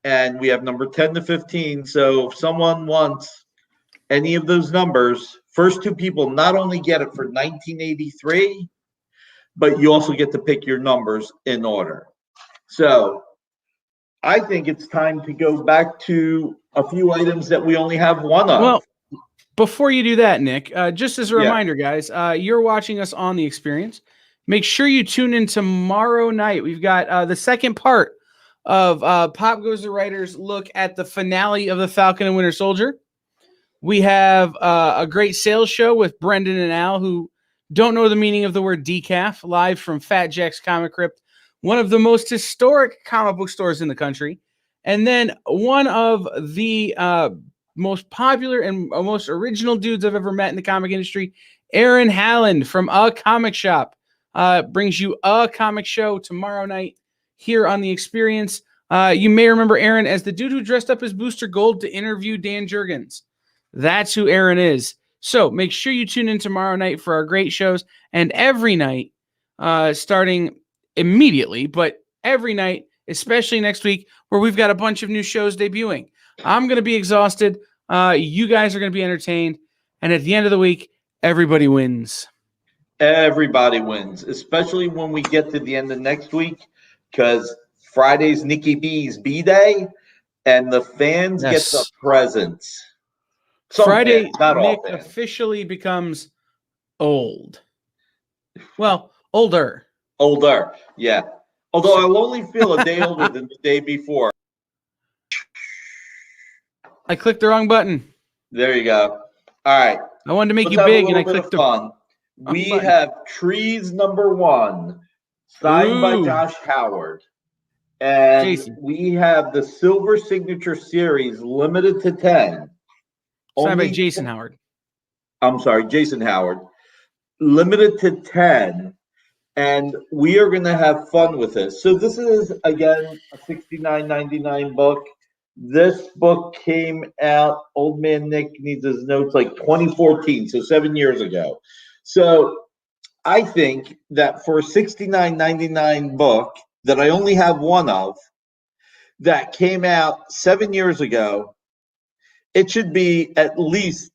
And we have number 10 to 15. So if someone wants any of those numbers, first two people not only get it for 1983, but you also get to pick your numbers in order. So I think it's time to go back to a few items that we only have one of. Well, before you do that, Nick, just as a reminder, guys, you're watching us on The Experience. Make sure you tune in tomorrow night. We've got the second part of Pop Goes the Writer's look at the finale of The Falcon and Winter Soldier. We have a great sales show with Brendan and Al, who don't know the meaning of the word decaf, live from Fat Jack's Comic Crypt, one of the most historic comic book stores in the country. And then one of the most popular and most original dudes I've ever met in the comic industry, Aaron Halland from A Comic Shop, brings you a comic show tomorrow night here on The Experience. You may remember Aaron as the dude who dressed up as Booster Gold to interview Dan Jurgens. That's who Aaron is. So make sure you tune in tomorrow night for our great shows, and every night, starting immediately, but every night, especially next week, where we've got a bunch of new shows debuting. I'm going to be exhausted. You guys are going to be entertained. And at the end of the week, everybody wins. Everybody wins, especially when we get to the end of next week, because Friday's Nikki B's B-Day, and the fans get the presents. Friday, fans, not Nick all fans. officially becomes old. Well, older. Older, yeah. Although I'll only feel a day older than the day before. I clicked the wrong button. There you go. All right. I wanted to make Let's you have big, a and I little bit clicked of the fun. We button. have Trees number 1, signed by Josh Howard. And Jason. we have the Silver Signature Series, limited to 10. Signed by Jason Howard. I'm sorry, Jason Howard. Limited to 10. And we are going to have fun with this. So this is, again, a $69.99 book. This book came out, Old Man Nick needs his notes, like 2014, so 7 years ago. So I think that for a $69.99 book that I only have one of, that came out 7 years ago, it should be at least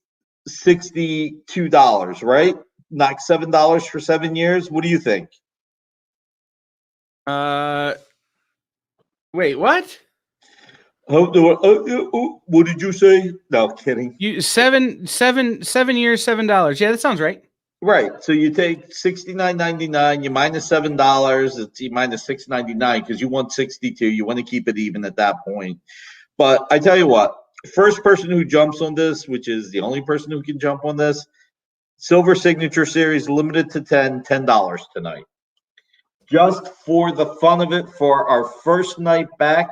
$62, right? Not $7 for 7 years. What do you think? Wait, what? What did you say? No, kidding. You 7 years, $7. Yeah, that sounds right. Right. So you take $69.99, you minus $7, it's minus $6.99 because you want 62. You want to keep it even at that point. But I tell you what, first person who jumps on this, which is the only person who can jump on this, Silver Signature Series limited to $10 tonight. Just for the fun of it, for our first night back,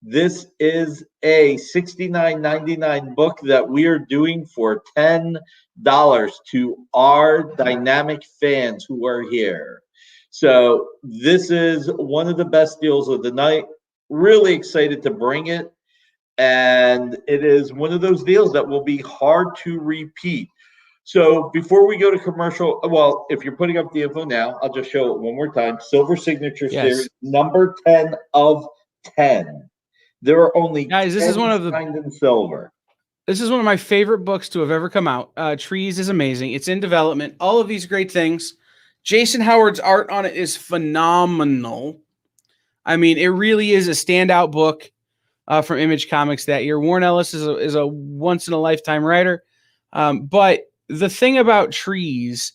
this is a $69.99 book that we are doing for $10 to our dynamic fans who are here. So this is one of the best deals of the night. Really excited to bring it. And it is one of those deals that will be hard to repeat. So before we go to commercial, well, if you're putting up the info now, I'll just show it one more time. Silver Signature Series, number 10 of 10. There are only guys, this is one of the signed in silver. This is one of my favorite books to have ever come out. Trees is amazing. It's in development. All of these great things. Jason Howard's art on it is phenomenal. I mean, it really is a standout book from Image Comics that year. Warren Ellis is a once-in-a-lifetime writer. But the thing about Trees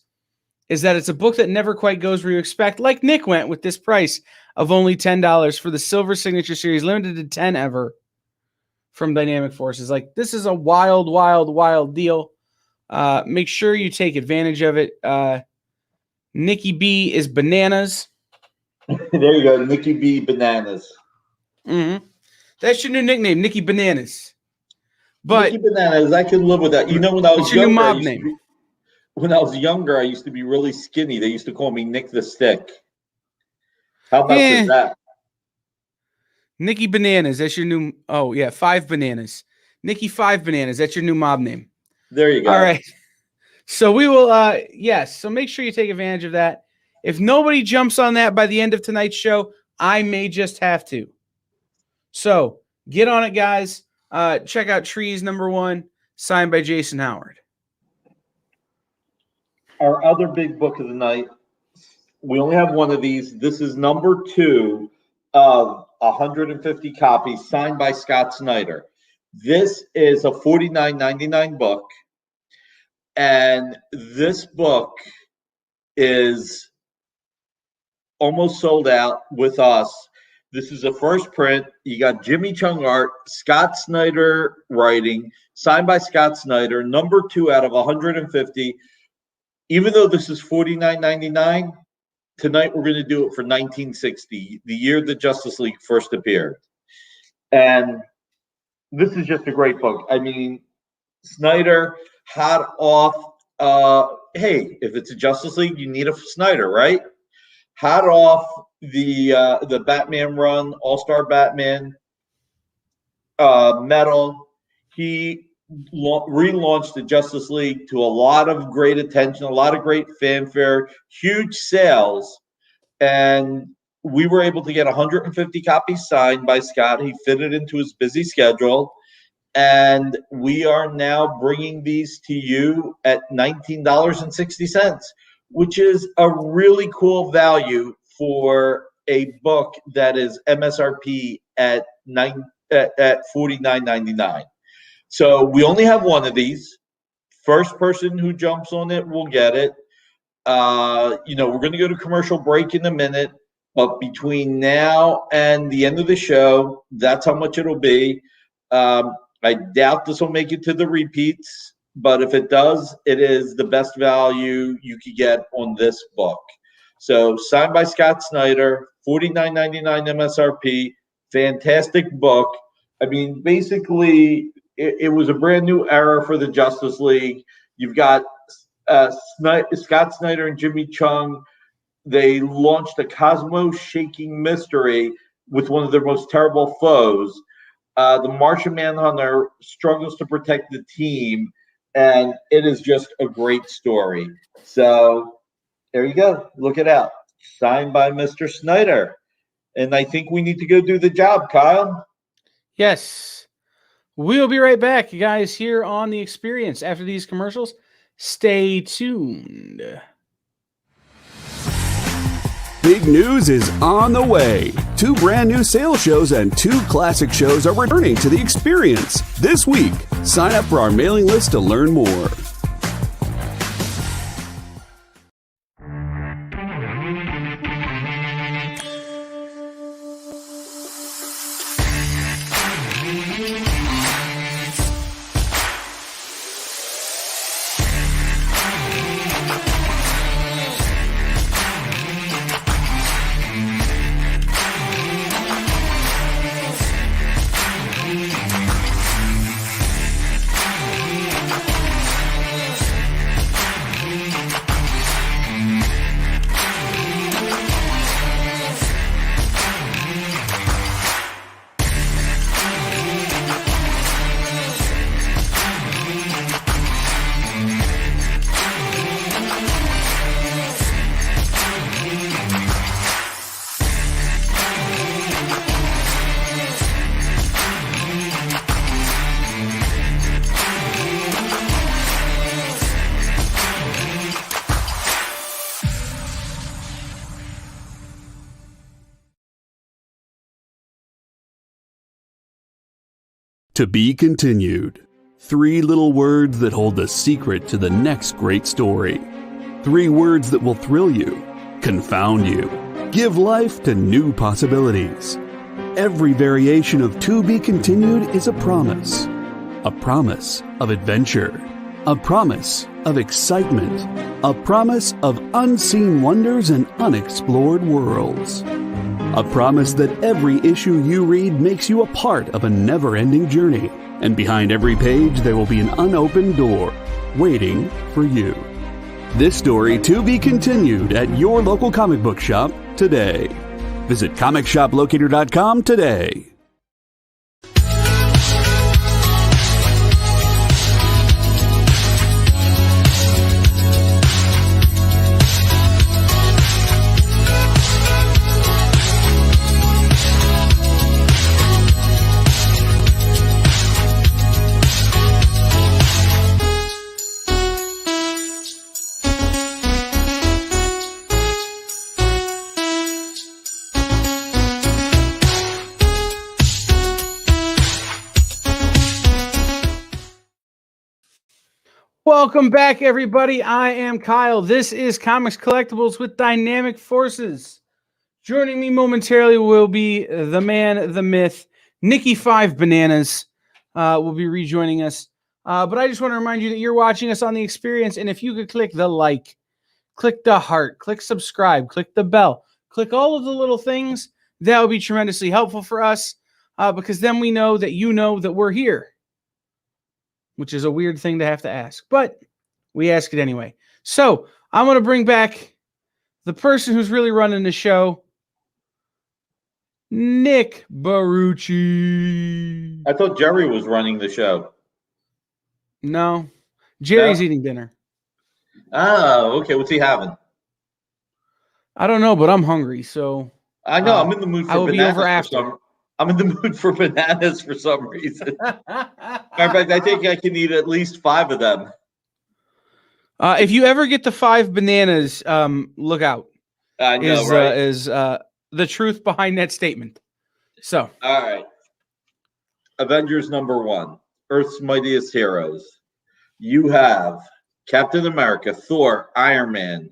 is that it's a book that never quite goes where you expect, like Nick went with this price of only $10 for the Silver Signature Series, limited to 10 ever from Dynamic Forces. Like, this is a wild, wild, wild deal. Make sure you take advantage of it. Nikki B is bananas. There you go, Nikki B Bananas. Mm-hmm. That's your new nickname, Nikki Bananas. But Nikki Bananas, I can live with that. You know, when I was your younger, new mob name. When I was younger, I used to be really skinny. They used to call me Nick the Stick. How about that? Nikki Bananas, that's your new, 5 Bananas. Nikki 5 Bananas, that's your new mob name. There you go. All right. So we will, so make sure you take advantage of that. If nobody jumps on that by the end of tonight's show, I may just have to. So get on it, guys. Check out Trees #1, signed by Jason Howard. Our other big book of the night, we only have one of these. This is number 2 of 150 copies, signed by Scott Snyder. This is a $49.99 book. And this book is almost sold out with us. This is a first print. You got Jimmy Chung art, Scott Snyder writing, signed by Scott Snyder, number 2 out of 150. Even though this is $49.99, tonight we're going to do it for 1960, the year the Justice League first appeared. And this is just a great book. I mean, Snyder hot off, hey, if it's a Justice League, you need a Snyder, right? Hot off the Batman run, All-Star Batman, Metal. He relaunched the Justice League to a lot of great attention, a lot of great fanfare, huge sales, and we were able to get 150 copies signed by Scott. He fit it into his busy schedule, and we are now bringing these to you at $19.60, which is a really cool value for a book that is MSRP at $49.99. So we only have one of these. First person who jumps on it will get it. We're going to go to commercial break in a minute, but between now and the end of the show, that's how much it'll be. I doubt this will make it to the repeats, but if it does, it is the best value you could get on this book. So signed by Scott Snyder, $49.99 MSRP, fantastic book. I mean, basically, it was a brand new era for the Justice League. You've got Scott Snyder and Jimmy Chung. They launched a cosmos-shaking mystery with one of their most terrible foes. The Martian Manhunter struggles to protect the team, and it is just a great story. So there you go. Look it out. Signed by Mr. Snyder. And I think we need to go do the job, Kyle. Yes. We'll be right back, guys, here on The Experience after these commercials. Stay tuned. Big news is on the way. 2 brand new sales shows and 2 classic shows are returning to The Experience this week. Sign up for our mailing list to learn more. To be continued. 3 little words that hold the secret to the next great story. 3 words that will thrill you, confound you, give life to new possibilities. Every variation of To Be Continued is a promise of adventure, a promise of excitement, a promise of unseen wonders and unexplored worlds. A promise that every issue you read makes you a part of a never-ending journey. And behind every page, there will be an unopened door waiting for you. This story to be continued at your local comic book shop today. Visit comicshoplocator.com today. Welcome back, everybody. I am Kyle. This is Comics Collectibles with Dynamic Forces. Joining me momentarily will be the man, the myth, Nikki 5 Bananas will be rejoining us. But I just want to remind you that you're watching us on the experience, and if you could click the like, click the heart, click subscribe, click the bell, click all of the little things, that would be tremendously helpful for us because then we know that you know that we're here. Which is a weird thing to have to ask, but we ask it anyway. So I'm going to bring back the person who's really running the show, Nick Barucci. I thought Jerry was running the show. No, Jerry's No? eating dinner. Oh, okay. What's he having? I don't know, but I'm hungry, so I know. I'm in the mood for I will be bananas over for after. I'm in the mood for bananas for some reason. Matter of fact, I think I can eat at least 5 of them. If you ever get the 5 bananas, look out. I know, right? Is the truth behind that statement. So, all right. Avengers #1, Earth's Mightiest Heroes. You have Captain America, Thor, Iron Man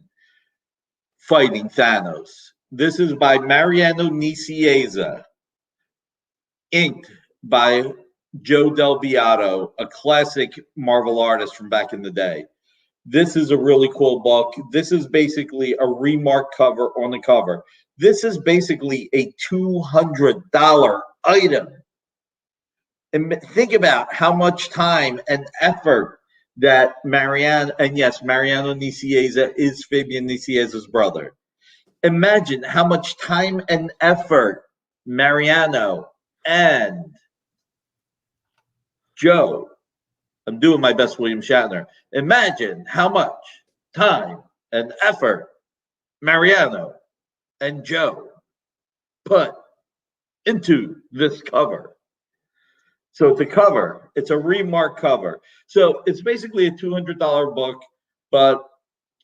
fighting Thanos. This is by Mariano Nicieza, inked by Joe Del Beato, a classic Marvel artist from back in the day. This is a really cool book. This is basically a remark cover on the cover. This is basically a $200 item. And think about how much time and effort that Mariano Nicieza is Fabian Nicieza's brother. Imagine how much time and effort Mariano and Joe, I'm doing my best William Shatner. Imagine how much time and effort Mariano and Joe put into this cover. So it's a cover. It's a remark cover. So it's basically a $200 book, but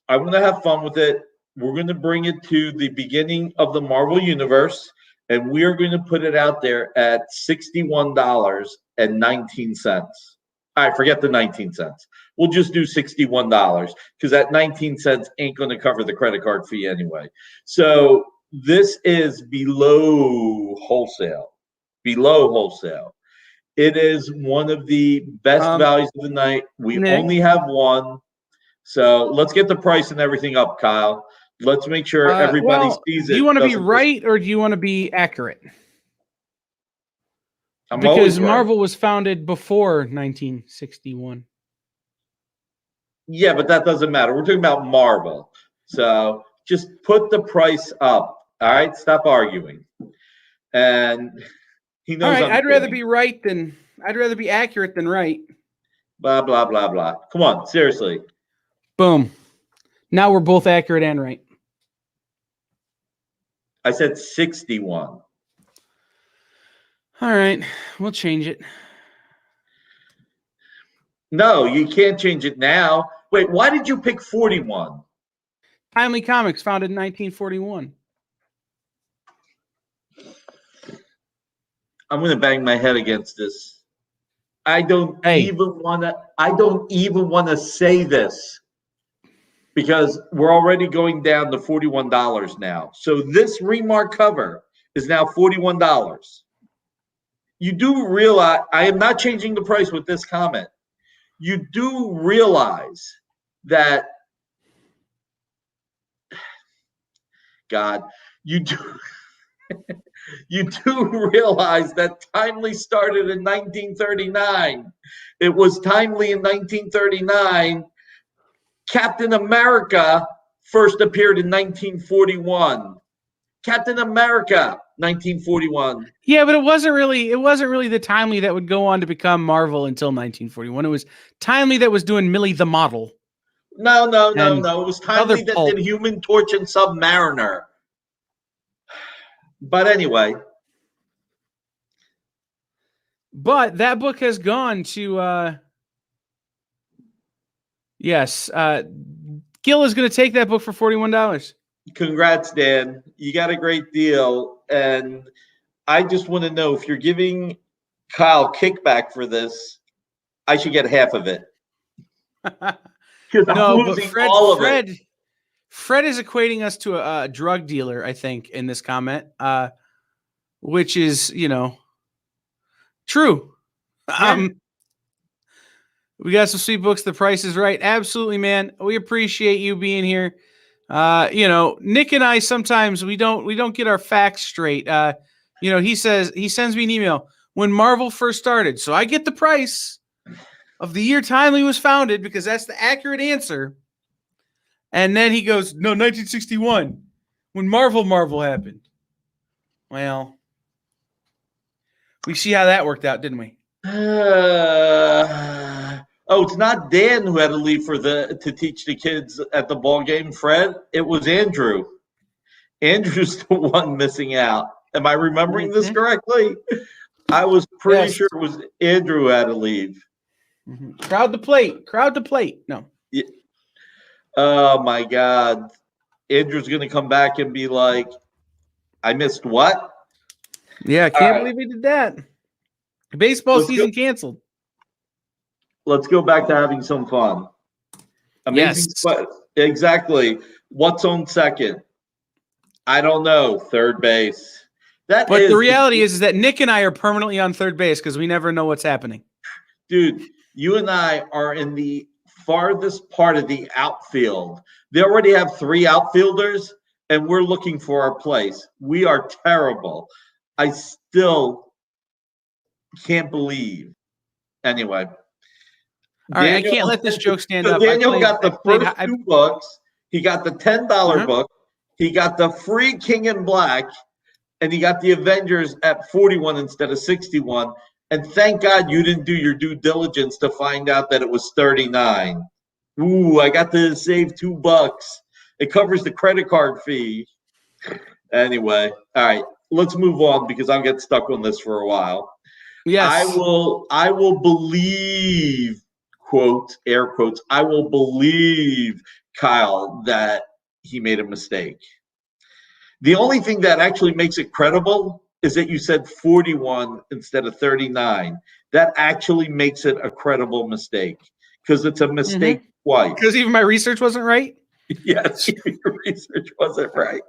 I want to have fun with it. We're going to bring it to the beginning of the Marvel Universe, and we are going to put it out there at $61.19. All right, forget the 19 cents. We'll just do $61 because that 19 cents ain't going to cover the credit card fee anyway. So this is below wholesale. It is one of the best values of the night. We Nick? only have one. So let's get the price and everything up, Kyle. Let's make sure everybody sees it. Do you want to be right or do you want to be accurate? Because Marvel was founded before 1961. Yeah, but that doesn't matter. We're talking about Marvel. So just put the price up. All right, stop arguing. And he knows. All right, I'd rather be accurate than right. Blah blah blah blah. Come on, seriously. Boom. Now we're both accurate and right. I said 61. All right, we'll change it. No, you can't change it now. Wait, why did you pick 41? Timely Comics, founded in 1941. I'm going to bang my head against this. I don't even want to say this because we're already going down to $41 now. So this remark cover is now $41. You do realize I am not changing the price with this comment. You do realize that God, you do you do realize that Timely started in 1939. It was Timely in 1939. Captain America first appeared in 1941. Captain America, 1941. Yeah, but it wasn't really the Timely that would go on to become Marvel until 1941. It was Timely that was doing Millie the Model. No. It was Timely that did Human Torch and Submariner. But anyway. But that book has gone to yes. Gil is going to take that book for $41. Congrats, Dan. You got a great deal. And I just want to know if you're giving Kyle kickback for this, I should get half of it. No, but Fred is equating us to a drug dealer, I think, in this comment, which is, true. We got some sweet books. The price is right. Absolutely, man. We appreciate you being here. Nick and I sometimes we don't get our facts straight. He sends me an email when Marvel first started. So I get the price of the year Timely was founded because that's the accurate answer. And then he goes, no, 1961, when Marvel happened. Well, we see how that worked out, didn't we? It's not Dan who had to leave to teach the kids at the ball game, Fred. It was Andrew. Andrew's the one missing out. Am I remembering this correctly? I was pretty sure it was Andrew who had to leave. Mm-hmm. Crowd the plate. No. Yeah. Oh my God. Andrew's going to come back and be like, I missed what? Yeah, I can't believe he did that. Baseball season canceled. Let's go back to having some fun. Amazing. Yes. Exactly. What's on second? I don't know. Third base. But the reality is that Nick and I are permanently on third base because we never know what's happening. Dude, you and I are in the farthest part of the outfield. They already have 3 outfielders, and we're looking for our place. We are terrible. I still can't believe. Anyway. All right, I can't let this joke stand up. Daniel got the first 2 books. He got the $10 book. He got the free King in Black, and he got the Avengers at 41 instead of 61. And thank God you didn't do your due diligence to find out that it was 39. Ooh, I got to save $2. It covers the credit card fee. Anyway, all right, let's move on because I'll get stuck on this for a while. Yes, I will believe, quote, air quotes, I will believe Kyle that he made a mistake. The only thing that actually makes it credible is that you said 41 instead of 39. That actually makes it a credible mistake because it's a mistake twice. Because even my research wasn't right? Yes, your research wasn't right.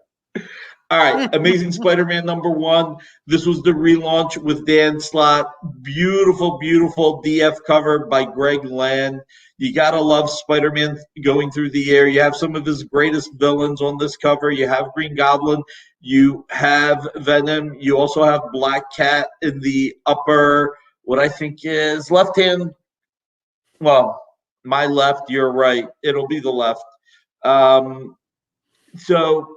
All right, Amazing Spider-Man #1. This was the relaunch with Dan Slott. Beautiful, beautiful DF cover by Greg Land. You gotta love Spider-Man going through the air. You have some of his greatest villains on this cover. You have Green Goblin. You have Venom. You also have Black Cat in the upper, what I think is left hand. Well, my left, your right. It'll be the left. So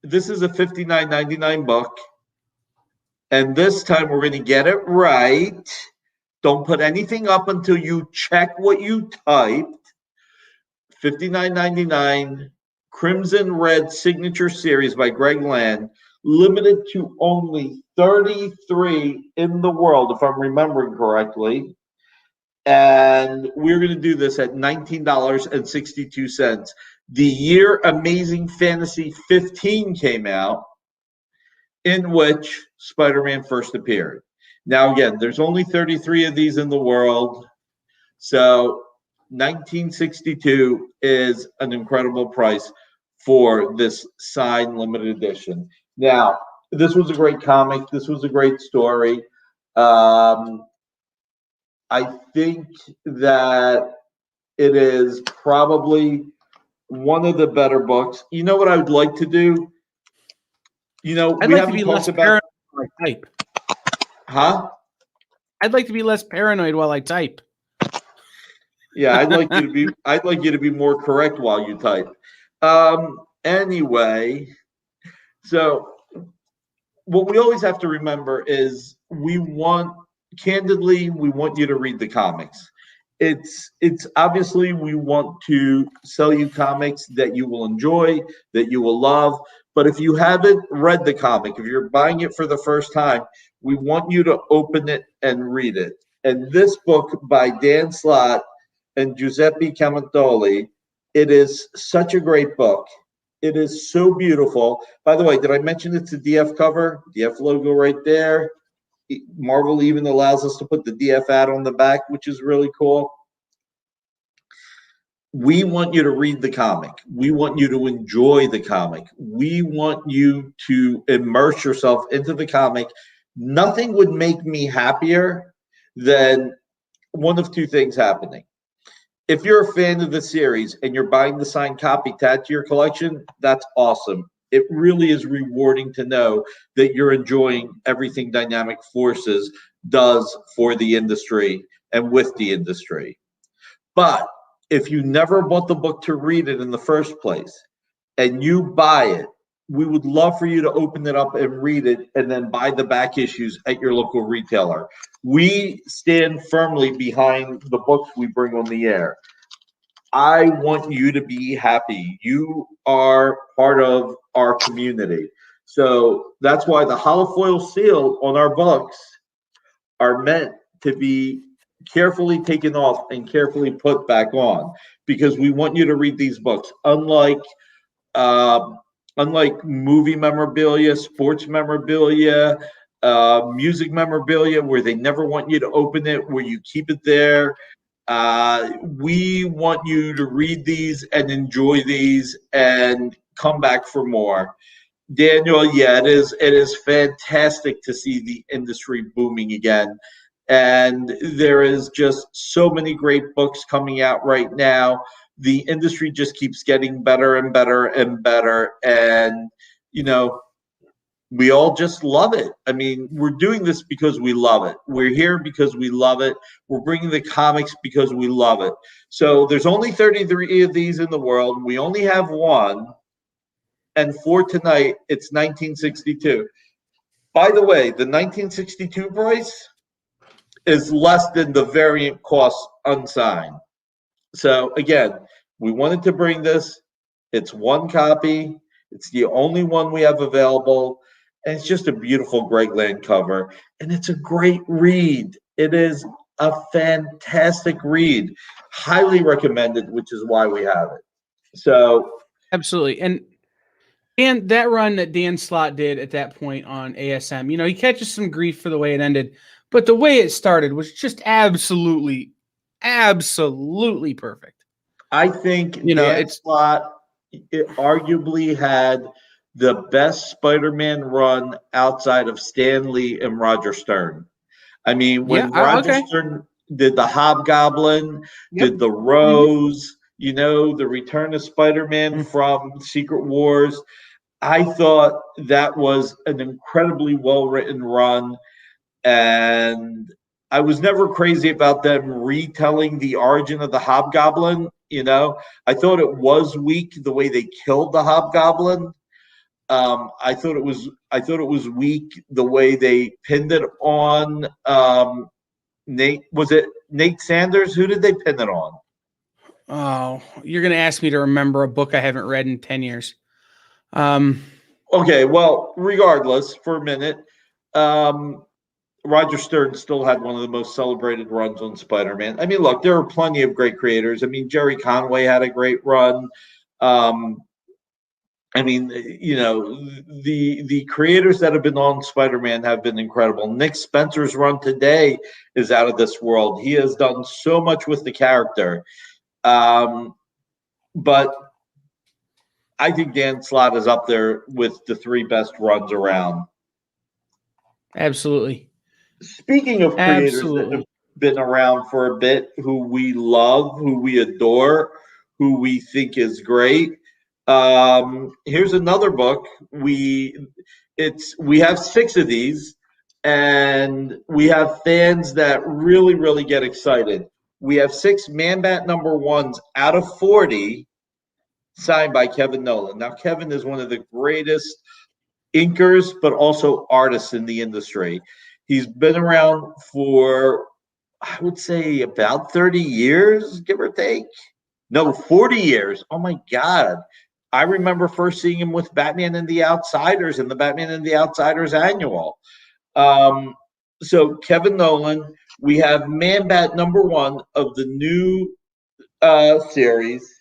this is a $59.99 book. And this time we're going to get it right. Don't put anything up until you check what you typed. $59.99 Crimson Red Signature Series by Greg Land. Limited to only 33 in the world, if I'm remembering correctly. And we're going to do this at $19.62. The year Amazing Fantasy 15 came out, in which Spider-Man first appeared. Now, again, there's only 33 of these in the world. So 1962 is an incredible price for this signed limited edition. Now, this was a great comic. This was a great story. I think that it is probably one of the better books. You know what I would like to do? You know, I'd we like to haven't be talked less about, paranoid while I type. huh? I'd like to be less paranoid while I type. Yeah, I'd like you to be more correct while you type. Anyway, so what we always have to remember is we want you to read the comics. It's obviously we want to sell you comics that you will enjoy, that you will love. But if you haven't read the comic, if you're buying it for the first time, we want you to open it and read it. And this book by Dan Slott and Giuseppe Camantoli, it is such a great book. It is so beautiful. By the way, did I mention it's a DF cover? DF logo right there. Marvel even allows us to put the DF ad on the back, which is really cool. We want you to read the comic. We want you to enjoy the comic. We want you to immerse yourself into the comic. Nothing would make me happier than one of two things happening. If you're a fan of the series and you're buying the signed copy to add to your collection, that's awesome. It really is rewarding to know that you're enjoying everything Dynamic Forces does for the industry and with the industry. But if you never bought the book to read it in the first place and you buy it, we would love for you to open it up and read it and then buy the back issues at your local retailer. We stand firmly behind the books we bring on the air. I want you to be happy. You are part of our community. So that's why the holofoil seal on our books are meant to be carefully taken off and carefully put back on, because we want you to read these books. Unlike movie memorabilia, sports memorabilia, music memorabilia, where they never want you to open it, where you keep it there. We want you to read these and enjoy these and come back for more. Daniel, yeah, it is fantastic to see the industry booming again. And there is just so many great books coming out right now. The industry just keeps getting better and better and better. And, you know, we all just love it. I mean, we're doing this because we love it. We're here because we love it. We're bringing the comics because we love it. So there's only 33 of these in the world. We only have one. And for tonight, it's 1962. By the way, the 1962 price is less than the variant cost unsigned. So again, we wanted to bring this. It's one copy. It's the only one we have available. And it's just a beautiful Greg Land cover. And it's a great read. It is a fantastic read. Highly recommended, which is why we have it. So absolutely. And that run that Dan Slott did at that point on ASM, you know, he catches some grief for the way it ended, but the way it started was just absolutely perfect. I think you know, Dan Slott arguably had the best Spider-Man run outside of Stan Lee and Roger Stern. I mean, Yeah. when Roger Okay. Stern did the Hobgoblin, Yep. did the Rose, the Return of Spider-Man from Secret Wars, I thought that was an incredibly well-written run. And I was never crazy about them retelling the origin of the Hobgoblin. I thought it was weak the way they killed the Hobgoblin. I thought it was weak the way they pinned it on Nate. Was it Nate Sanders? Who did they pin it on? Oh, you're gonna ask me to remember a book I haven't read in 10 years. Okay, well, regardless, for a minute, Roger Stern still had one of the most celebrated runs on Spider-Man. I mean, look, there are plenty of great creators. I mean, Jerry Conway had a great run. I mean, the creators that have been on Spider-Man have been incredible. Nick Spencer's run today is out of this world. He has done so much with the character. But I think Dan Slott is up there with the three best runs around. Absolutely. Speaking of creators that have been around for a bit, who we love, who we adore, who we think is great. Here's another book. We have 6 of these, and we have fans that really, really get excited. We have 6 Man-Bat #1s out of 40 signed by Kevin Nolan. Now, Kevin is one of the greatest inkers, but also artists in the industry. He's been around for, I would say, about 30 years, give or take. No, 40 years. Oh my God. I remember first seeing him with Batman and the Outsiders and the Batman and the Outsiders annual. So Kevin Nolan, we have Man-Bat #1 of the new series.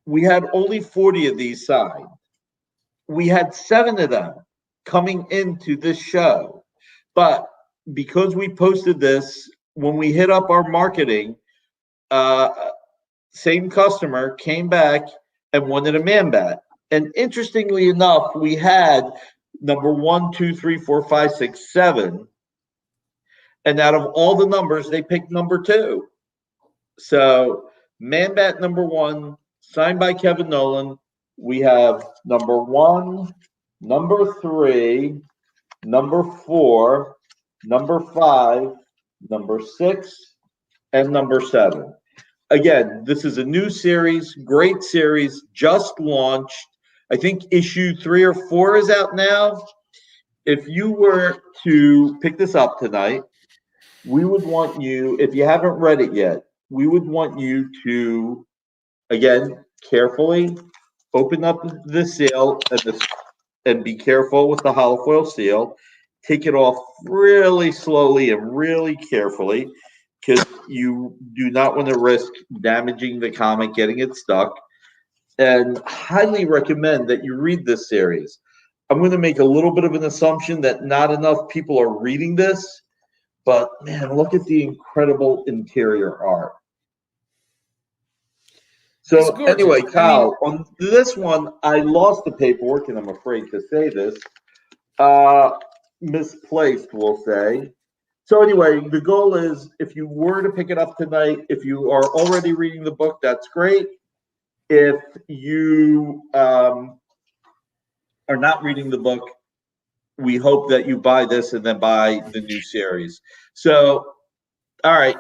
We had only 40 of these signed. We had 7 of them coming into this show. But because we posted this, when we hit up our marketing, same customer came back and wanted a Man-Bat. And interestingly enough, we had #1, 2, 3, 4, 5, 6, 7. And out of all the numbers, they picked #2. So Man-Bat #1, signed by Kevin Nolan. We have #1, #3, #4, #5, #6, and #7. Again, this is a new series, great series, just launched. I think issue 3 or 4 is out now. If you were to pick this up tonight, we would want you, if you haven't read it yet, we would want you to, again, carefully open up the seal and be careful with the holofoil seal. Take it off really slowly and really carefully, because you do not want to risk damaging the comic, getting it stuck. And highly recommend that you read this series. I'm going to make a little bit of an assumption that not enough people are reading this, but man, look at the incredible interior art. So anyway, Kyle, on this one, I lost the paperwork, and I'm afraid to say this. Misplaced, we'll say. So anyway, the goal is, if you were to pick it up tonight, if you are already reading the book, that's great. If you are not reading the book, we hope that you buy this and then buy the new series. So, all right,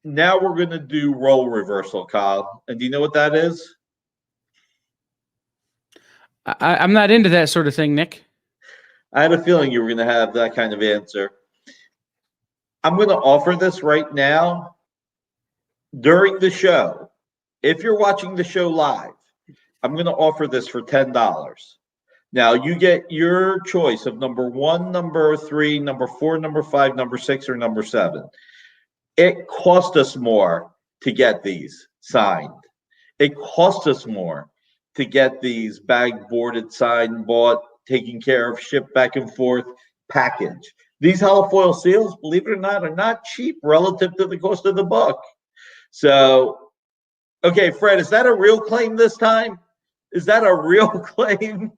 now we're going to do role reversal, Kyle. And do you know what that is? I'm not into that sort of thing, Nick. I had a feeling you were going to have that kind of answer. I'm going to offer this right now during the show. If you're watching the show live, I'm going to offer this for $10. Now, you get your choice of #1, #3, #4, #5, #6, or #7. It cost us more to get these signed. It cost us more to get these bagged, boarded, signed, bought, taken care of, shipped back and forth, packaged. These holofoil seals, believe it or not, are not cheap relative to the cost of the book. So, okay, Fred, is that a real claim this time? Is that a real claim?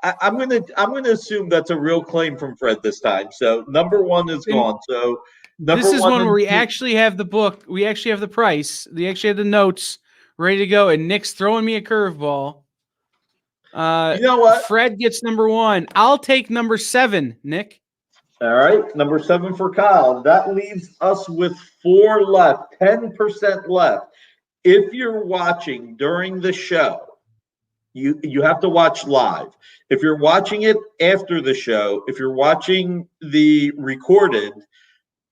I'm gonna assume that's a real claim from Fred this time. So number one is gone. So this is one and where we two- actually have the book. We actually have the price. We actually have the notes ready to go. And Nick's throwing me a curveball. You know what? Fred gets number one. I'll take number 7, Nick. All right, number 7 for Kyle. That leaves us with 4 left, 10% left. If you're watching during the show, you have to watch live. If you're watching it after the show, if you're watching the recorded,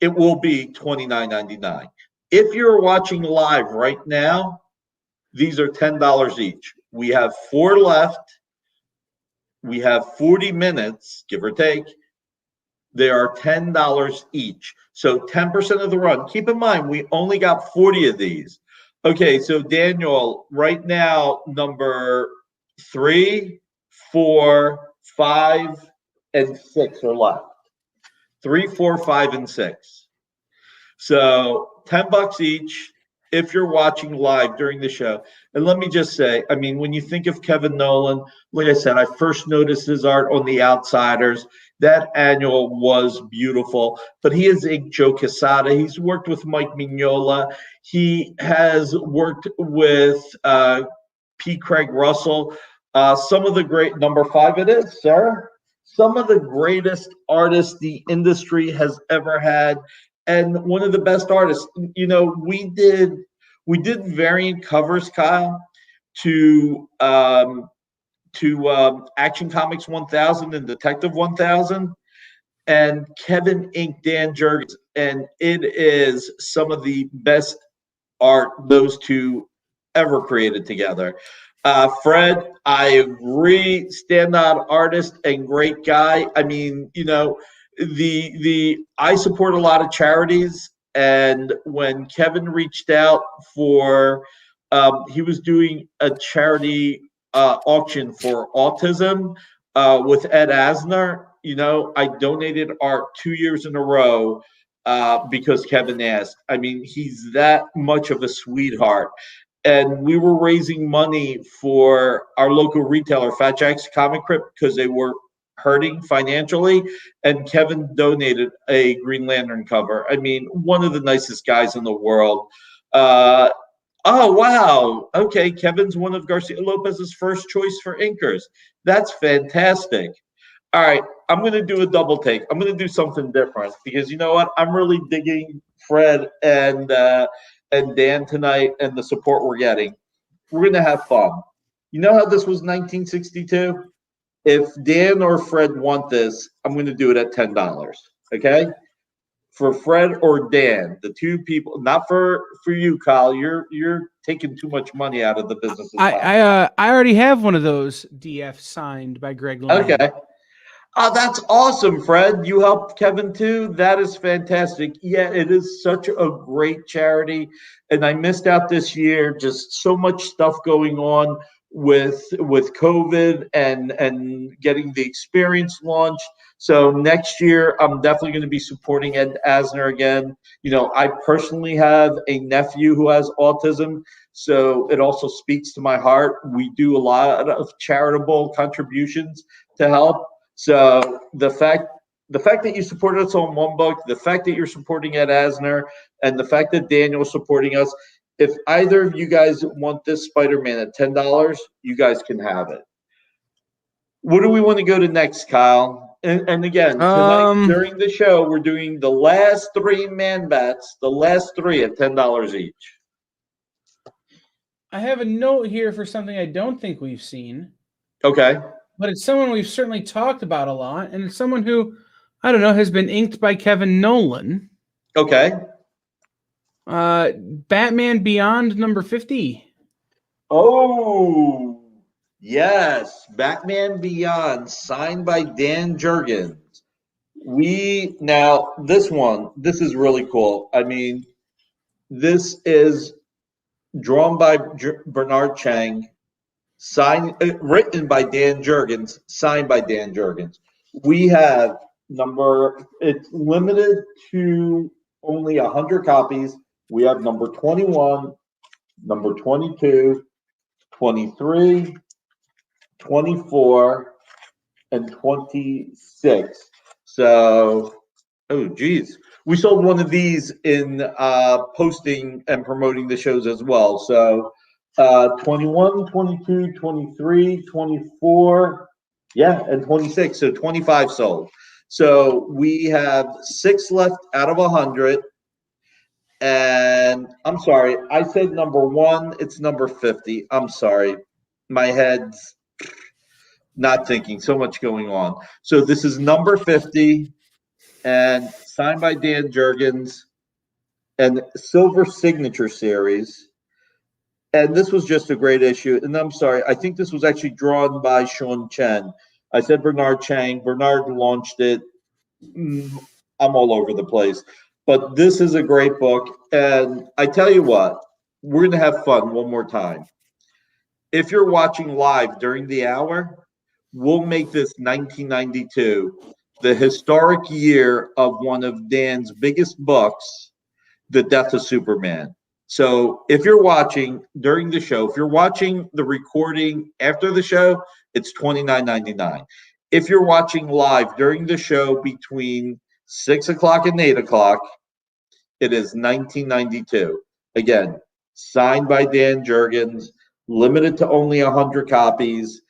it will be $29.99. If you're watching live right now, these are $10 each. We have 4 left. We have 40 minutes, give or take. They are $10 each. So 10% of the run. Keep in mind, we only got 40 of these. Okay, so Daniel, right now, number 3, 4, 5, and 6 are left. 3, 4, 5, and 6. So $10 each if you're watching live during the show. And let me just say, I mean, when you think of Kevin Nolan, like I said, I first noticed his art on The Outsiders. That annual was beautiful, but he has inked Joe Quesada. He's worked with Mike Mignola. He has worked with P. Craig Russell. Some of the great, number 5 it is, Sarah. Some of the greatest artists the industry has ever had, and one of the best artists. You know, we did variant covers, Kyle, to Action Comics 1000 and Detective 1000, and Kevin inked Dan Jurgens, and it is some of the best art those two ever created together. Fred, I agree, standout artist and great guy. I mean, you know, I support a lot of charities, and when Kevin reached out for, he was doing a charity auction for autism with Ed Asner. You know, I donated art 2 years in a row because Kevin asked. I mean, he's that much of a sweetheart. And we were raising money for our local retailer, Fat Jack's Comic Crypt, because they were hurting financially. And Kevin donated a Green Lantern cover. I mean, one of the nicest guys in the world. Oh, wow. Okay, Kevin's one of Garcia Lopez's first choice for inkers. That's fantastic. All right, I'm going to do a double take. I'm going to do something different because you know what? I'm really digging Fred and Dan tonight and the support we're getting. We're going to have fun. You know how this was 1962? If Dan or Fred want this, I'm going to do it at $10. Okay? For Fred or Dan, the two people, not for you, Kyle. You're taking too much money out of the business. I already have one of those DF signed by Greg Lang. Okay. Oh, that's awesome, Fred. You helped Kevin too. That is fantastic. Yeah, it is such a great charity. And I missed out this year. Just so much stuff going on with COVID and getting the experience launched. So next year, I'm definitely going to be supporting Ed Asner again. You know, I personally have a nephew who has autism, so it also speaks to my heart. We do a lot of charitable contributions to help. So the fact that you supported us on one book, the fact that you're supporting Ed Asner, and the fact that Daniel's supporting us, if either of you guys want this Spider-Man at $10, you guys can have it. What do we want to go to next, Kyle? And again, tonight during the show, we're doing the last 3 man bats, the last 3 at $10 each. I have a note here for something I don't think we've seen. Okay. But it's someone we've certainly talked about a lot, and it's someone who, I don't know, has been inked by Kevin Nolan. Okay. Batman Beyond number 50. Oh, yes. Batman Beyond, signed by Dan Jurgens. This is really cool. I mean, this is drawn by Bernard Chang, written by Dan Jurgens, signed by Dan Jurgens. We have it's limited to only 100 copies. We have number 21, number 22, 23, 24, and 26. So, oh, geez. We sold one of these in posting and promoting the shows as well. So, 21, 22, 23, 24, yeah, and 26. So 25 sold. So we have 6 left out of 100. And I'm sorry, I said number 1. It's number 50. I'm sorry. My head's not thinking. So much going on. So this is number 50 and signed by Dan Jurgens and Silver Signature Series. And this was just a great issue. And I'm sorry, I think this was actually drawn by Sean Chen. I said Bernard Chang. Bernard launched it. I'm all over the place. But this is a great book. And I tell you what, we're going to have fun one more time. If you're watching live during the hour, we'll make this 1992 the historic year of one of Dan's biggest books, The Death of Superman. So if you're watching during the show, if you're watching the recording after the show, it's $29.99. If you're watching live during the show between 6 o'clock and 8 o'clock, it is $19.92. Again, signed by Dan Jurgens, limited to only 100 copies,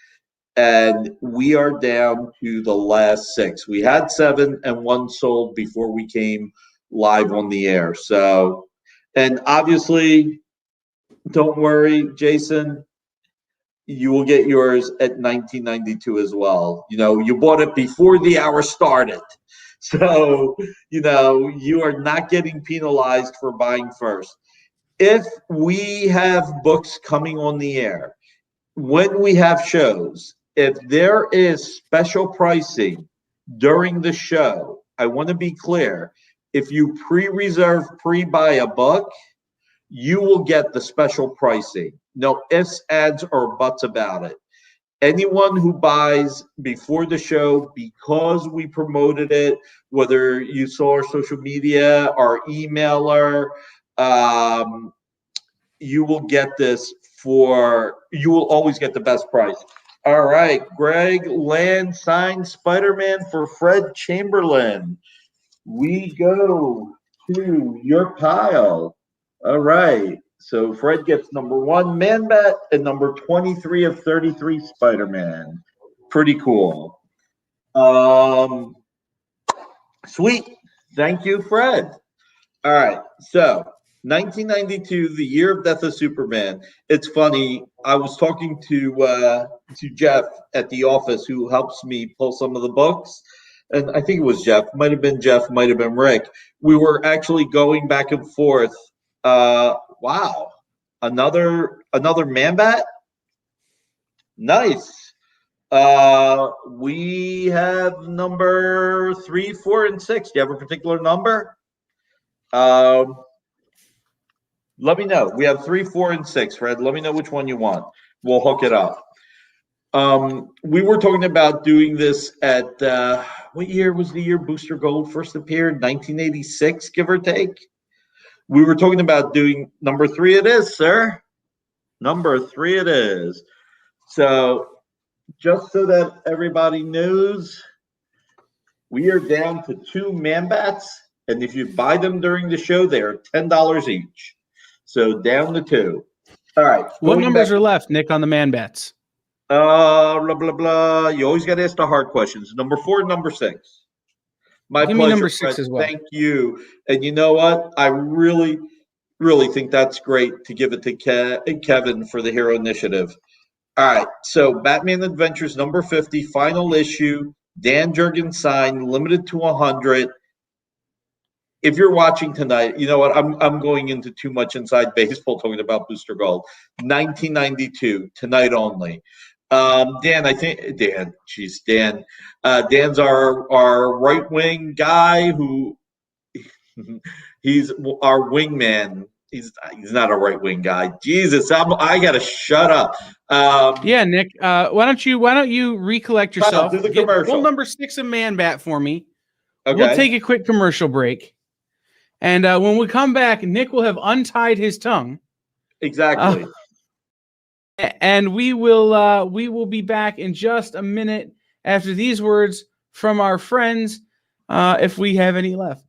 and we are down to the last 6. We had 7 and 1 sold before we came live on the air. So, and obviously, don't worry, Jason, you will get yours at 1992 as well. You know, you bought it before the hour started. So, you know, you are not getting penalized for buying first. If we have books coming on the air, when we have shows, if there is special pricing during the show, I want to be clear. If you pre-reserve, pre-buy a book, you will get the special pricing. No ifs, ands, or buts about it. Anyone who buys before the show, because we promoted it, whether you saw our social media, our emailer, you will get this you will always get the best price. All right, Greg Land signed Spider-Man for Fred Chamberlain. We go to your pile. All right. So Fred gets number 1 Man-Bat and number 23 of 33 Spider-Man. Pretty cool. Sweet. Thank you, Fred. All right. So 1992, the year of Death of Superman. It's funny. I was talking to Jeff at the office, who helps me pull some of the books. And I think it was Jeff, might have been Jeff, might have been Rick. We were actually going back and forth. Wow, another Man-Bat. Nice. We have number 3, 4, and 6. Do you have a particular number? Let me know. We have 3, 4, and 6, Fred. Let me know which one you want. We'll hook it up. We were talking about doing this at what year was the year Booster Gold first appeared? 1986, give or take. We were talking about doing number 3. It is, sir. Number 3 it is. So just so that everybody knows, we are down to 2 Man-Bats, and if you buy them during the show, they are $10 each. So down to 2. All right. What numbers are left, Nick, on the Man-Bats? Blah, blah, blah. You always got to ask the hard questions. Number 4, number 6. My Give pleasure, me number 6 Fred. as well. Thank you. And you know what? I really, really think that's great to give it to Kevin for the Hero Initiative. All right. So Batman Adventures number 50, final issue. Dan Jurgens signed, limited to 100. If you're watching tonight, you know what? I'm going into too much inside baseball talking about Booster Gold. 1992, tonight only. Dan, Dan's our right wing guy who he's our wingman. He's not a right wing guy. Jesus, I gotta shut up. Yeah, Nick. Why don't you recollect yourself? Do the commercial. Pull number 6 of Man-Bat for me. Okay. We'll take a quick commercial break, and when we come back, Nick will have untied his tongue. Exactly. And we will be back in just a minute after these words from our friends, if we have any left.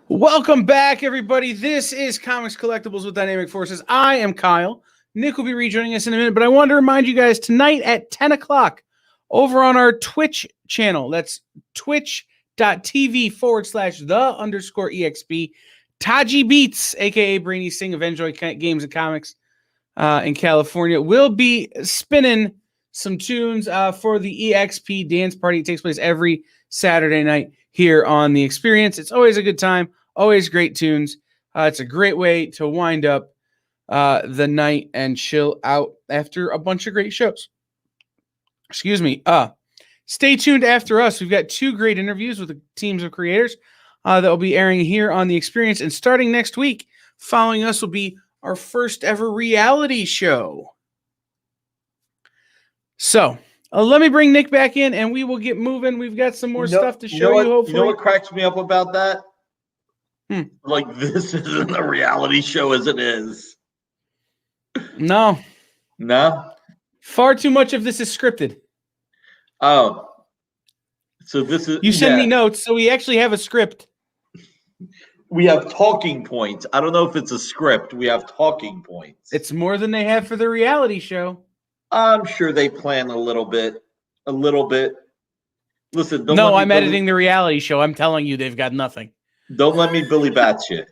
Welcome back, everybody. This is Comics Collectibles with Dynamic Forces. I am Kyle. Nick will be rejoining us in a minute, but I wanted to remind you guys tonight at 10 o'clock over on our Twitch channel. That's twitch.tv/the_EXP. Taji Beats, a.k.a. Brainy Singh of Enjoy Games and Comics in California, will be spinning some tunes for the EXP dance party. It takes place every Saturday night here on The Experience. It's always a good time, always great tunes. It's a great way to wind up the night and chill out after a bunch of great shows. Excuse me. Stay tuned after us. We've got two great interviews with the teams of creators that will be airing here on The Experience. And starting next week, following us will be our first ever reality show. So let me bring Nick back in and we will get moving. We've got some more stuff to show you, hopefully. You know what cracks me up about that? Like, this isn't a reality show as it is. No. Far too much of this is scripted. Oh. So this is... You send me notes, so we actually have a script. We have talking points. I don't know if it's a script. We have talking points. It's more than they have for the reality show. I'm sure they plan a little bit. Listen, I'm editing the reality show. I'm telling you, they've got nothing. Don't let me Billy Bats you.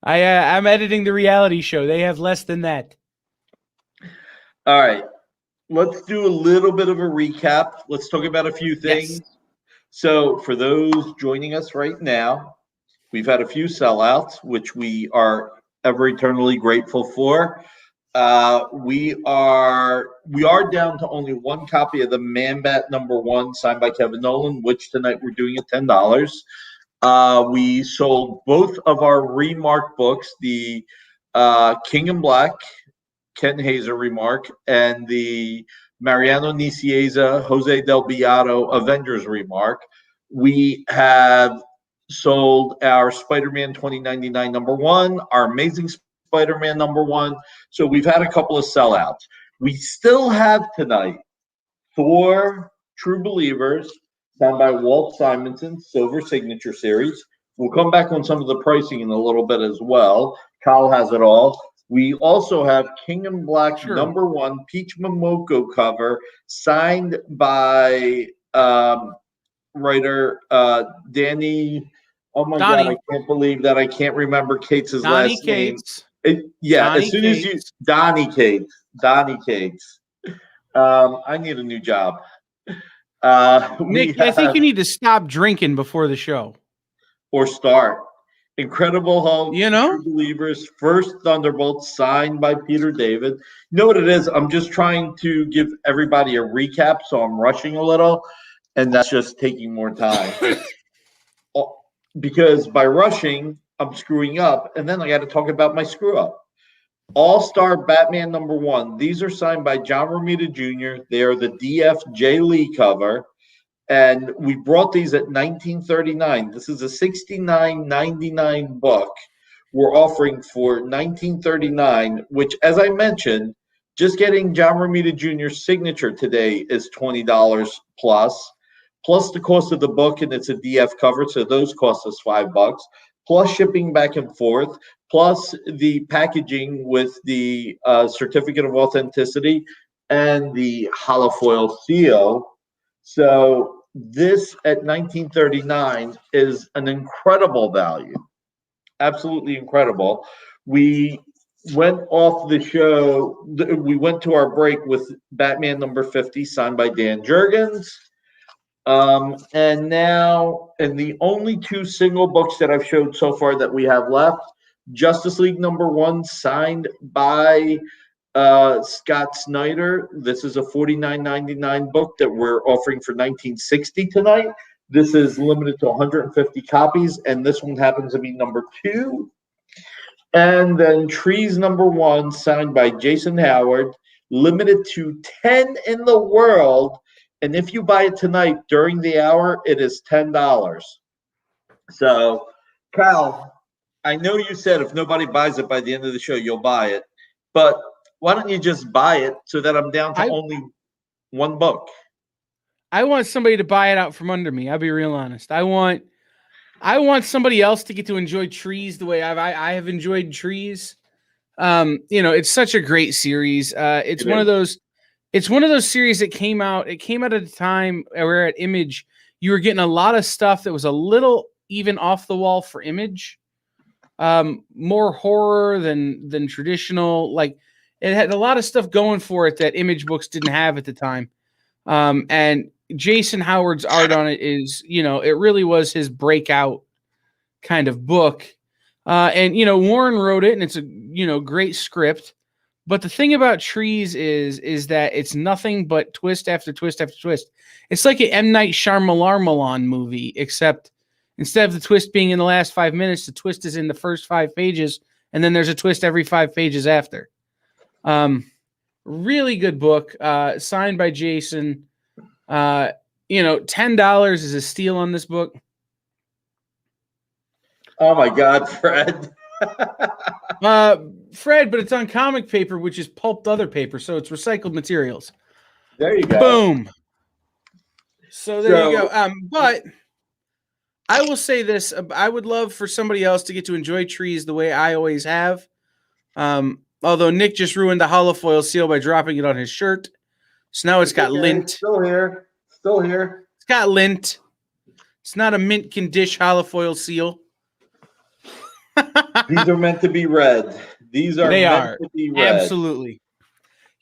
I'm editing the reality show. They have less than that. All right. Let's do a little bit of a recap. Let's talk about a few things. Yes. So for those joining us right now, we've had a few sellouts, which we are ever eternally grateful for. We are down to only one copy of the Man-Bat #1 signed by Kevin Nolan, which tonight we're doing at $10. We sold both of our remark books, the King in Black, Ken Hazer remark, and the Mariano Nicieza, Jose Del Beato Avengers remark. We have sold our Spider-Man 2099 #1, our Amazing Spider-Man #1. So we've had a couple of sellouts. We still have tonight Thor True Believers, signed by Walt Simonson, Silver Signature Series. We'll come back on some of the pricing in a little bit as well. Kyle has it all. We also have King in Black #1 Peach Momoko cover, signed by writer, Danny. Oh my Donnie. God, I can't believe that I can't remember Cates' Donnie last name. Cates. As soon as you Donnie Cates. I need a new job. Nick, I think you need to stop drinking before the show. Or start. Incredible Hulk, You know? True Believers, First Thunderbolt, signed by Peter David. You know what it is? I'm just trying to give everybody a recap, so I'm rushing a little, and that's just taking more time. Because by rushing, I'm screwing up, and then I got to talk about my screw up. All-Star Batman #1. These are signed by John Romita Jr. They are the DF J. Lee cover. And we brought these at $19.39. This is a $69.99 book we're offering for $19.39, which, as I mentioned, just getting John Romita Jr.'s signature today is $20 plus the cost of the book, and it's a DF cover, so those cost us $5, plus shipping back and forth, plus the packaging with the certificate of authenticity and the holofoil seal. So this at $19.39 is an incredible value, absolutely incredible. We went off the show. We went to our break with Batman #50, signed by Dan Jurgens. And now, and the only two single books that I've showed so far that we have left, Justice League #1, signed by Scott Snyder. This is a $49.99 book that we're offering for $19.60 tonight. This is limited to 150 copies, and this one happens to be #2. And then Trees #1, signed by Jason Howard, limited to 10 in the world. And if you buy it tonight during the hour, it is $10. So, Kyle, I know you said if nobody buys it by the end of the show, you'll buy it. But why don't you just buy it so that I'm down to only one book? I want somebody to buy it out from under me. I'll be real honest. I want somebody else to get to enjoy Trees the way I have enjoyed Trees. It's such a great series. It's one of those series that came out. It came out at a time where at Image you were getting a lot of stuff that was a little even off the wall for Image. More horror than traditional. Like, it had a lot of stuff going for it that Image books didn't have at the time. And Jason Howard's art on it is, it really was his breakout kind of book. And Warren wrote it, and it's a, great script. But the thing about Trees is that it's nothing but twist after twist after twist. It's like an M. Night Shyamalan movie, except instead of the twist being in the last 5 minutes, the twist is in the first 5 pages, and then there's a twist every 5 pages after. Really good book, signed by Jason. $10 is a steal on this book. Oh my God, Fred. Fred, but it's on comic paper, which is pulped other paper, so it's recycled materials. There you go. Boom. So there you go. But I will say this: I would love for somebody else to get to enjoy Trees the way I always have. Although Nick just ruined the holofoil seal by dropping it on his shirt, so now it's got lint. Still here. It's got lint. It's not a mint can dish holofoil seal. These are meant to be read. They are to be read. Absolutely.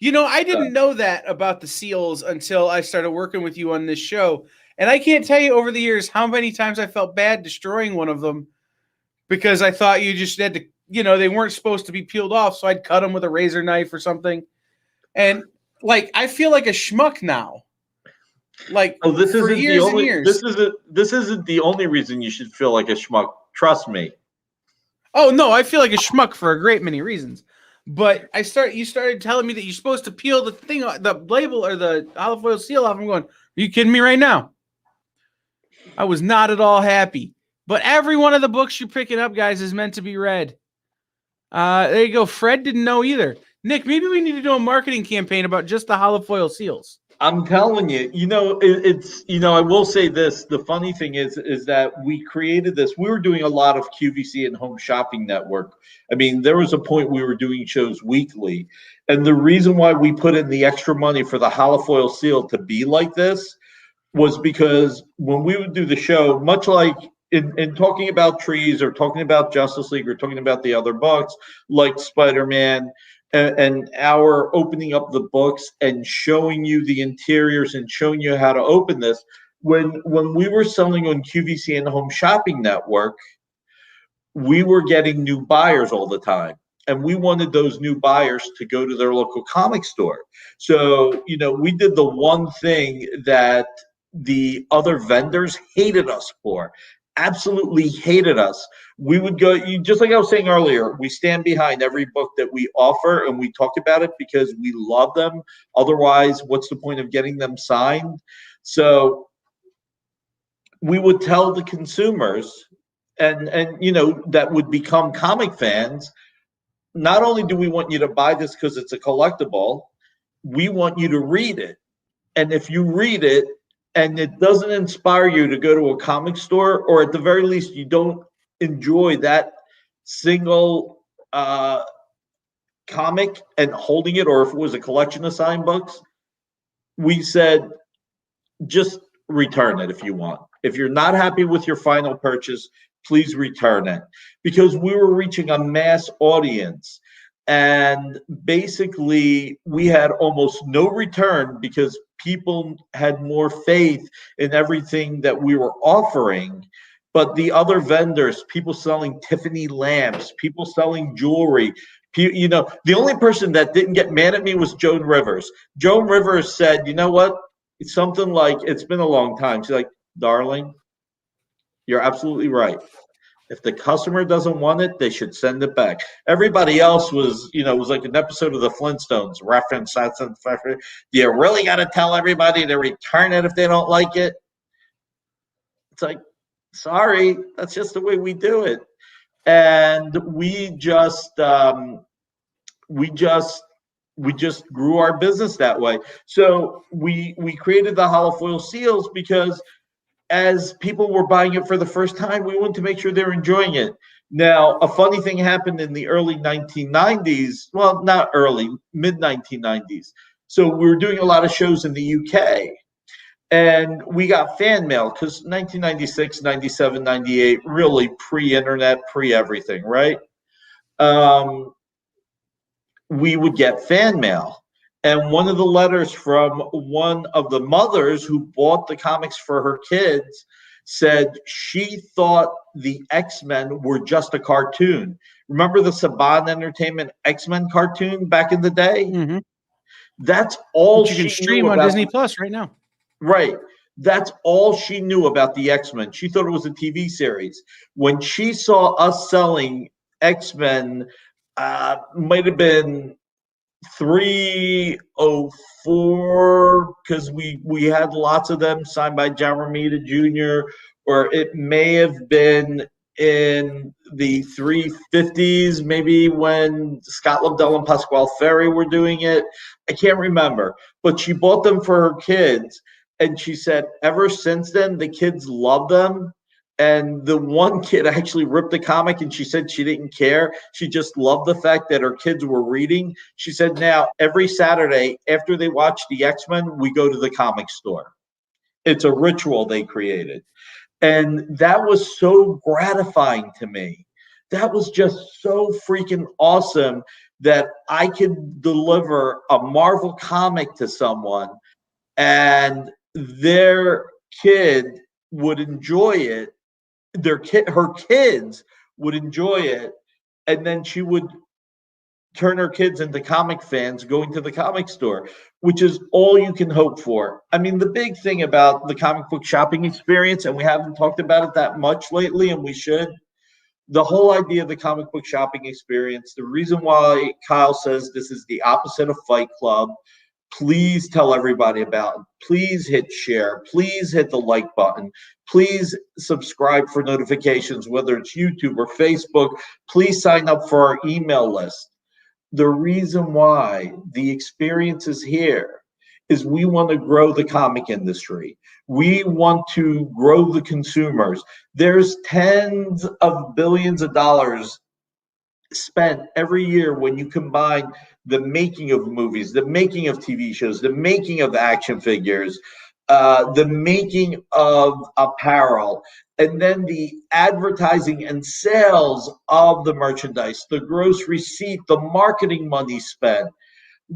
I didn't know that about the seals until I started working with you on this show. And I can't tell you over the years how many times I felt bad destroying one of them because I thought you just had to, they weren't supposed to be peeled off. So I'd cut them with a razor knife or something. And I feel like a schmuck now. This isn't years and years. This isn't the only reason you should feel like a schmuck. Trust me. Oh no, I feel like a schmuck for a great many reasons. But you started telling me that you're supposed to peel the thing, the label or the holofoil seal off. I'm going, are you kidding me right now? I was not at all happy. But every one of the books you're picking up, guys, is meant to be read. There you go. Fred didn't know either. Nick, maybe we need to do a marketing campaign about just the holofoil seals. I'm telling you, I will say this. The funny thing is that we created this. We were doing a lot of QVC and Home Shopping Network. I mean, there was a point we were doing shows weekly. And the reason why we put in the extra money for the holofoil seal to be like this was because when we would do the show, much like in talking about trees or talking about Justice League or talking about the other books like Spider-Man, and our opening up the books and showing you the interiors and showing you how to open this, when we were selling on QVC and the Home Shopping Network, we were getting new buyers all the time. And we wanted those new buyers to go to their local comic store. So, we did the one thing that the other vendors hated us for. Absolutely hated us. We would go, just like I was saying earlier, we stand behind every book that we offer and we talk about it because we love them. Otherwise, what's the point of getting them signed? So we would tell the consumers and that would become comic fans, not only do we want you to buy this because it's a collectible, we want you to read it. And if you read it and it doesn't inspire you to go to a comic store, or at the very least you don't enjoy that single comic and holding it, or if it was a collection of signed books, we said just return it if you want. If you're not happy with your final purchase, please return it, because we were reaching a mass audience. And basically, we had almost no return because people had more faith in everything that we were offering. But the other vendors, people selling Tiffany lamps, people selling jewelry, the only person that didn't get mad at me was Joan Rivers. Joan Rivers said, you know what? It's something like, it's been a long time. She's like, darling, you're absolutely right. If the customer doesn't want it, they should send it back. Everybody else was, it was like an episode of the Flintstones, reference. You really got to tell everybody to return it if they don't like it. It's like, sorry, that's just the way we do it. And we just grew our business that way. So we created the hollow foil seals because as people were buying it for the first time, we wanted to make sure they're enjoying it. Now, a funny thing happened in the early 1990s. Well, not early, mid 1990s. So we were doing a lot of shows in the UK. And we got fan mail because 1996, 97, 98, really pre-internet, pre-everything, right? We would get fan mail. And one of the letters from one of the mothers who bought the comics for her kids said she thought the X-Men were just a cartoon. Remember the Saban Entertainment X-Men cartoon back in the day? Mm-hmm. That's all you can she stream knew on about Disney Plus right now. Right. That's all she knew about the X-Men. She thought it was a TV series. When she saw us selling X-Men, might have been 304, because we had lots of them signed by John Romita Jr., or it may have been in the 350s, maybe when Scott Lobdell and Pasquale Ferry were doing it. I can't remember, but she bought them for her kids, and she said ever since then the kids love them. And the one kid actually ripped the comic, and she said she didn't care. She just loved the fact that her kids were reading. She said now every Saturday after they watch the X-Men, we go to the comic store. It's a ritual they created. And that was so gratifying to me. That was just so freaking awesome that I could deliver a Marvel comic to someone and their kid would enjoy it. Her kids would enjoy it, and then she would turn her kids into comic fans going to the comic store, which is all you can hope for. I mean, the big thing about the comic book shopping experience, and we haven't talked about it that much lately, and we should, the whole idea of the comic book shopping experience, the reason why Kyle says this is the opposite of Fight Club, please tell everybody about it. Please hit share. Please hit the like button. Please subscribe for notifications, whether it's YouTube or Facebook. Please sign up for our email list. The reason why the experience is here is we want to grow the comic industry. We want to grow the consumers. There's tens of billions of dollars spent every year when you combine the making of movies, the making of TV shows, the making of action figures, the making of apparel, and then the advertising and sales of the merchandise, the gross receipt, the marketing money spent.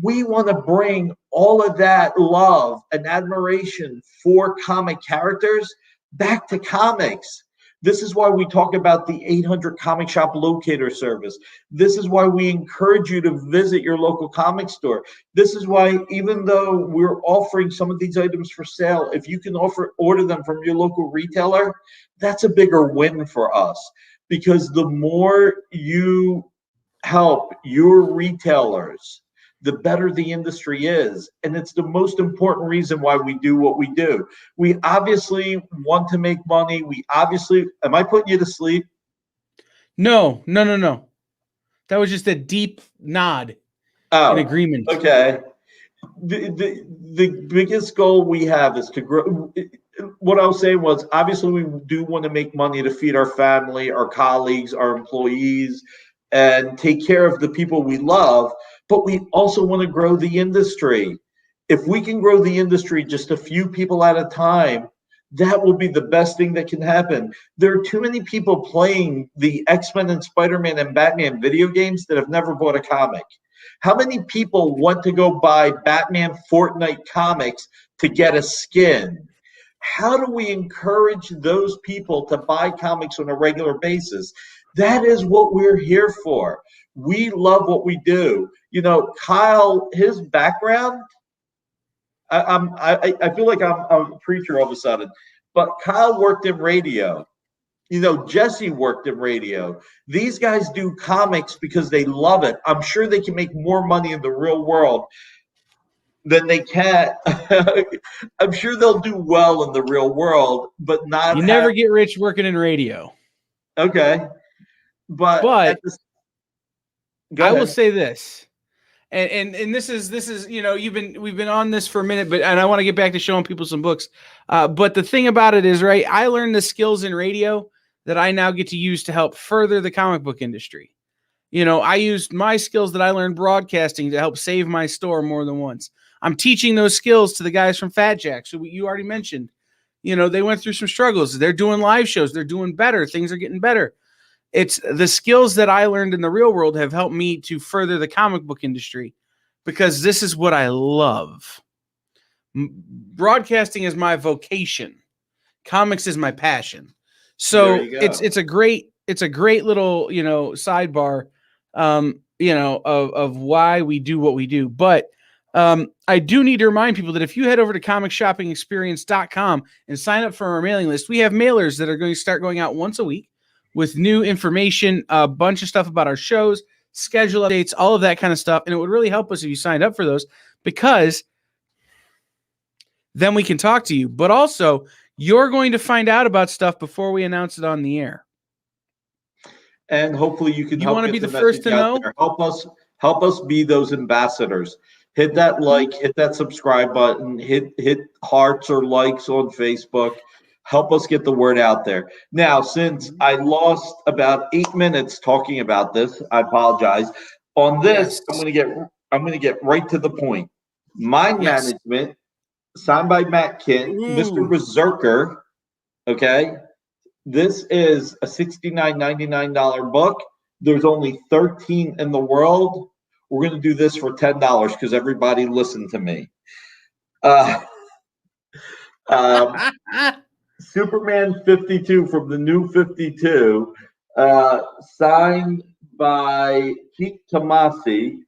We want to bring all of that love and admiration for comic characters back to comics. This is why we talk about the 800 Comic Shop Locator Service. This is why we encourage you to visit your local comic store. This is why, even though we're offering some of these items for sale, if you can order them from your local retailer, that's a bigger win for us. Because the more you help your retailers, the better the industry is. And it's the most important reason why we do what we do. We obviously want to make money. Am I putting you to sleep? No. That was just a deep nod in agreement. Okay. The biggest goal we have is to grow. What I was saying was, obviously, we do want to make money to feed our family, our colleagues, our employees, and take care of the people we love. But we also want to grow the industry. If we can grow the industry just a few people at a time, that will be the best thing that can happen. There are too many people playing the X-Men and Spider-Man and Batman video games that have never bought a comic. How many people want to go buy Batman Fortnite comics to get a skin? How do we encourage those people to buy comics on a regular basis? That is what we're here for. We love what we do. You know, Kyle, his background, I feel like I'm a preacher all of a sudden, but Kyle worked in radio. You know, Jesse worked in radio. These guys do comics because they love it. I'm sure they can make more money in the real world than they can. I'm sure they'll do well in the real world, but not. You never get rich working in radio. Okay. But I will say this, and this is you know, we've been on this for a minute, and I want to get back to showing people some books. But the thing about it is, right, I learned the skills in radio that I now get to use to help further the comic book industry. You know, I used my skills that I learned broadcasting to help save my store more than once. I'm teaching those skills to the guys from Fat Jacks, who you already mentioned. You know, they went through some struggles. They're doing live shows. They're doing better. Things are getting better. It's the skills that I learned in the real world have helped me to further the comic book industry, because this is what I love. Broadcasting is my vocation. Comics is my passion. So it's a great little, you know, sidebar, you know, of why we do what we do. But I do need to remind people that if you head over to comicshoppingexperience.com and sign up for our mailing list, we have mailers that are going to start going out once a week with new information, a bunch of stuff about our shows, schedule updates, all of that kind of stuff. And it would really help us if you signed up for those, because then we can talk to you. But also, you're going to find out about stuff before we announce it on the air. And hopefully you can help want to be the first to know. Help us be those ambassadors. Hit that like, hit that subscribe button, hit hearts or likes on Facebook. Help us get the word out there. Now, since I lost about 8 minutes talking about this, I apologize. On this, I'm gonna get right to the point. Mind Management, signed by Matt Kint, Mr. Berserker. Okay, this is a $69.99 book. There's only 13 in the world. We're gonna do this for $10 because everybody listened to me. Superman 52 from the new 52, signed by Pete Tomasi,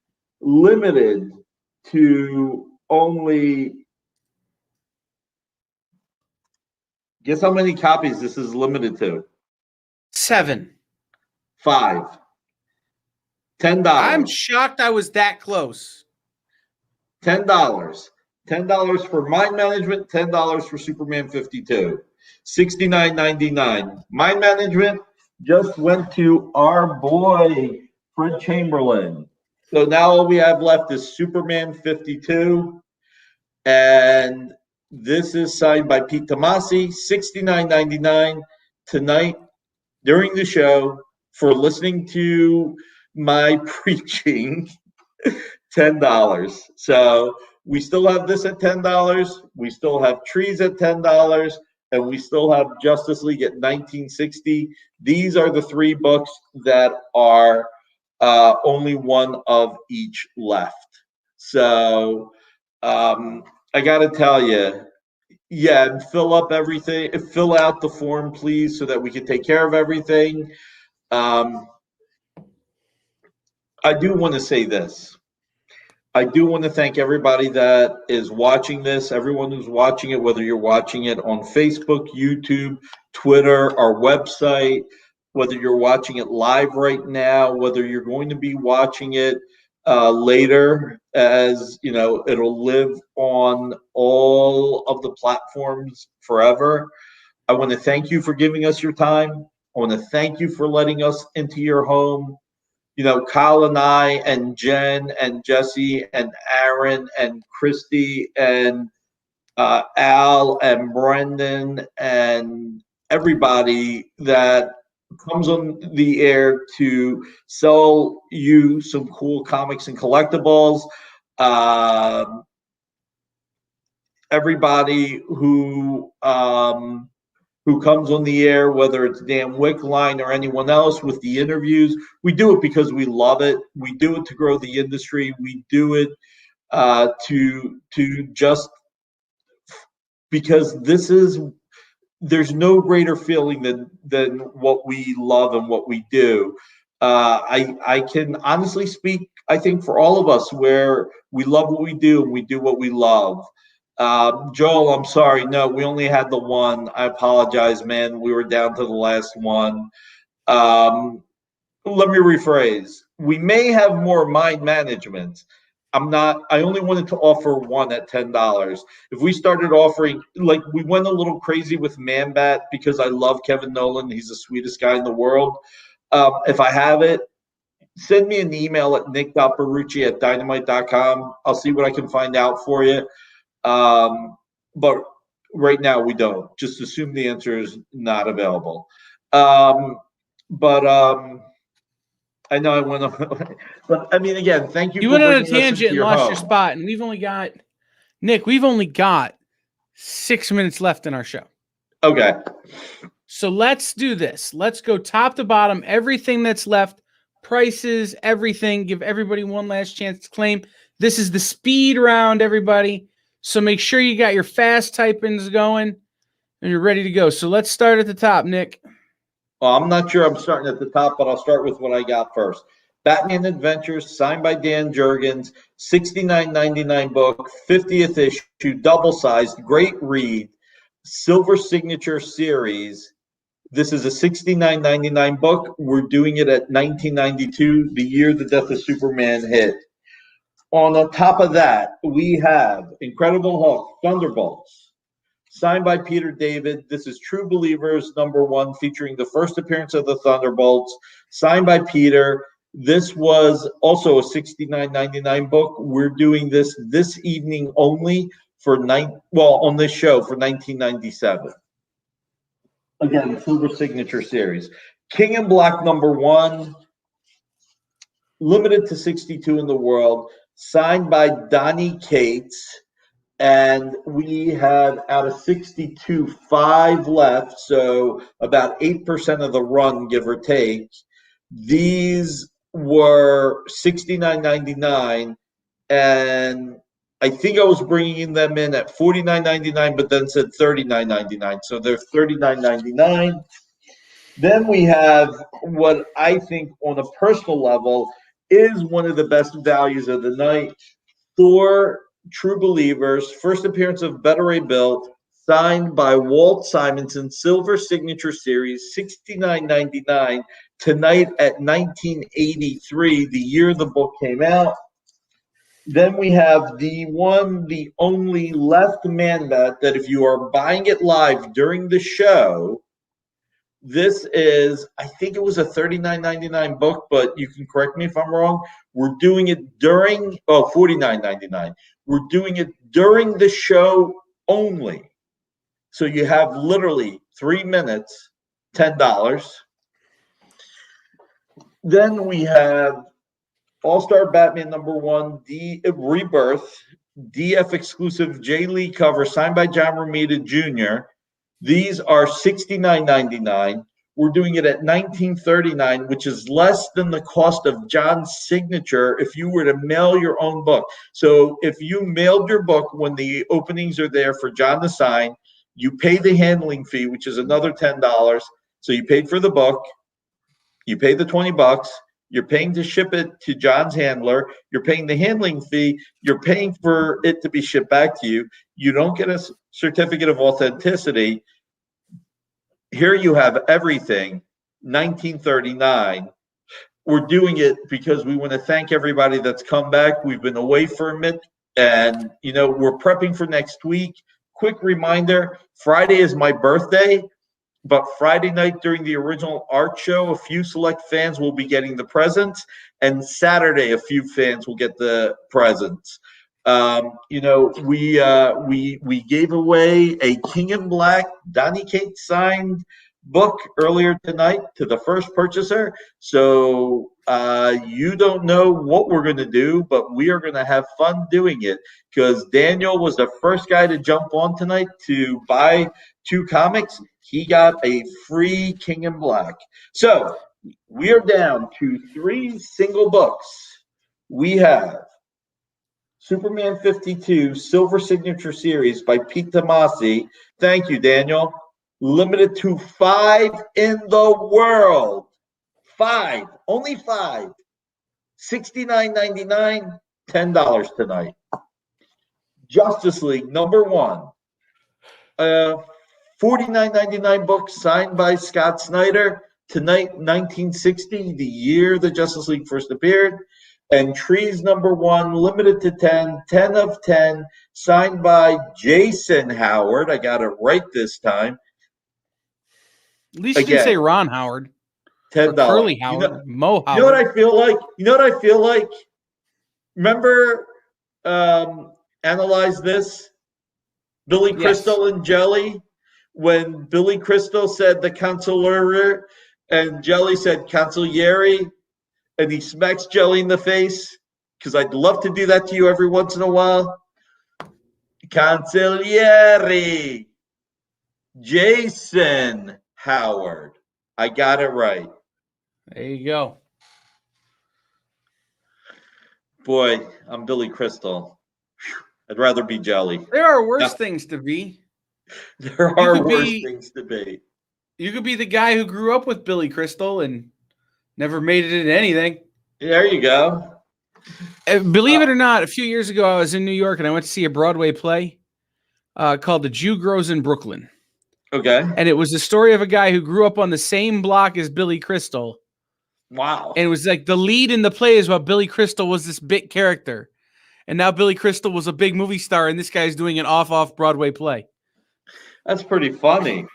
limited to only, guess how many copies this is limited to? 7. 5. $10. I'm shocked I was that close. $10. $10 for Mind Management, $10 for Superman 52. $69.99. Mind Management just went to our boy Fred Chamberlain. So now all we have left is Superman 52. And this is signed by Pete Tomasi, $69.99 tonight during the show for listening to my preaching, $10. So We still have this at $10. We still have Trees at $10. And we still have Justice League at $19.60. These are the three books that are only one of each left. So I got to tell you, yeah, fill up everything. Fill out the form, please, so that we can take care of everything. I do want to say this. I do want to thank everybody that is watching this, everyone who's watching it, whether you're watching it on Facebook, YouTube, Twitter, our website, whether you're watching it live right now, whether you're going to be watching it later, as you know, it'll live on all of the platforms forever. I want to thank you for giving us your time. I want to thank you for letting us into your home. You know, Kyle and I and Jen and Jesse and Aaron and Christy and Al and Brendan and everybody that comes on the air to sell you some cool comics and collectibles. Everybody who comes on the air, whether it's Dan Wickline or anyone else with the interviews. We do it because we love it. We do it to grow the industry. We do it to just because there's no greater feeling than what we love and what we do. I can honestly speak, I think, for all of us, where we love what we do and we do what we love. Joel, I'm sorry. No, we only had the one. I apologize, man. We were down to the last one. Let me rephrase. We may have more mind management. I only wanted to offer one at $10. If we started offering, like, we went a little crazy with Man Bat because I love Kevin Nolan. He's the sweetest guy in the world. If I have it, send me an email at nick.barucci@dynamite.com. I'll see what I can find out for you. But right now we don't. Just assume the answer is not available. I know I went on, but I mean, again, thank you. You went on a tangent and lost your spot, and we've only got 6 minutes left in our show. Okay. So let's do this. Let's go top to bottom, everything that's left, prices, everything. Give everybody one last chance to claim. This is the speed round, everybody. So make sure you got your fast typings going and you're ready to go. So let's start at the top, Nick. Well, I'm not sure I'm starting at the top, but I'll start with what I got first. Batman Adventures, signed by Dan Jurgens, $69.99 book, 50th issue, double-sized, great read, silver signature series. This is a $69.99 book. We're doing it at $19.92, the year the death of Superman hit. On the top of that, we have Incredible Hulk, Thunderbolts, signed by Peter David. This is True Believers #1, featuring the first appearance of the Thunderbolts, signed by Peter. This was also a $69.99 book. We're doing this evening only on this show for $19.97. Again, Silver Signature Series. King in Black #1, limited to 62 in the world, signed by Donnie Cates. And we have, out of 62, 5 left, so about 8% of the run, give or take. These were $69.99, and I think I was bringing them in at $49.99, but then said $39.99, so they're $39.99. Then we have what I think, on a personal level, is one of the best values of the night. Thor, True Believers, first appearance of Better Ray Bill, signed by Walt Simonson, Silver Signature Series, $69.99, tonight at 1983, the year the book came out. Then we have the only left Man Bat that if you are buying it live during the show, this is, I think it was a $39.99 book, but you can correct me if I'm wrong. We're doing it during, $49.99. We're doing it during the show only. So you have literally 3 minutes, $10. Then we have All-Star Batman #1, The Rebirth. DF exclusive J. Lee cover signed by John Romita Jr. These are $69.99. We're doing it at $19.39, which is less than the cost of John's signature if you were to mail your own book. So if you mailed your book when the openings are there for John to sign, you pay the handling fee, which is another $10. So you paid for the book, you pay the $20, you're paying to ship it to John's handler, you're paying the handling fee, you're paying for it to be shipped back to you. You don't get a certificate of authenticity. Here you have everything, $19.39. We're doing it because we want to thank everybody that's come back. We've been away for a minute, and we're prepping for next week. Quick reminder, Friday is my birthday, but Friday night during the original art show, a few select fans will be getting the presents, and Saturday a few fans will get the presents. We gave away a King in Black Donny Cates signed book earlier tonight to the first purchaser. So you don't know what we're going to do, but we are going to have fun doing it because Daniel was the first guy to jump on tonight to buy 2 comics. He got a free King in Black. So we are down to 3 single books. We have Superman 52 Silver Signature Series by Pete Tomasi. Thank you, Daniel. Limited to 5 in the world. 5. Only 5. $69.99. $10 tonight. Justice League #1. $49.99 book signed by Scott Snyder. Tonight, 1960, the year the Justice League first appeared. And Trees #1, limited to 10, 10 of 10, signed by Jason Howard. I got it right this time. At least you didn't say Ron Howard. $10. Curly Howard. Mo Howard. You know what I feel like? Remember Analyze This? Billy Crystal and Jelly? When Billy Crystal said the consigliere and Jelly said consigliere, and he smacks Jelly in the face, because I'd love to do that to you every once in a while. Consigliere. Jason Howard. I got it right. There you go. Boy, I'm Billy Crystal. I'd rather be Jelly. There are worse things to be. There are worse things to be. You could be the guy who grew up with Billy Crystal and never made it into anything. There you go. Believe it or not, a few years ago, I was in New York and I went to see a Broadway play called The Jew Grows in Brooklyn. Okay. And it was the story of a guy who grew up on the same block as Billy Crystal. Wow. And it was like the lead in the play is about Billy Crystal was this big character. And now Billy Crystal was a big movie star, and this guy's doing an off Broadway play. That's pretty funny.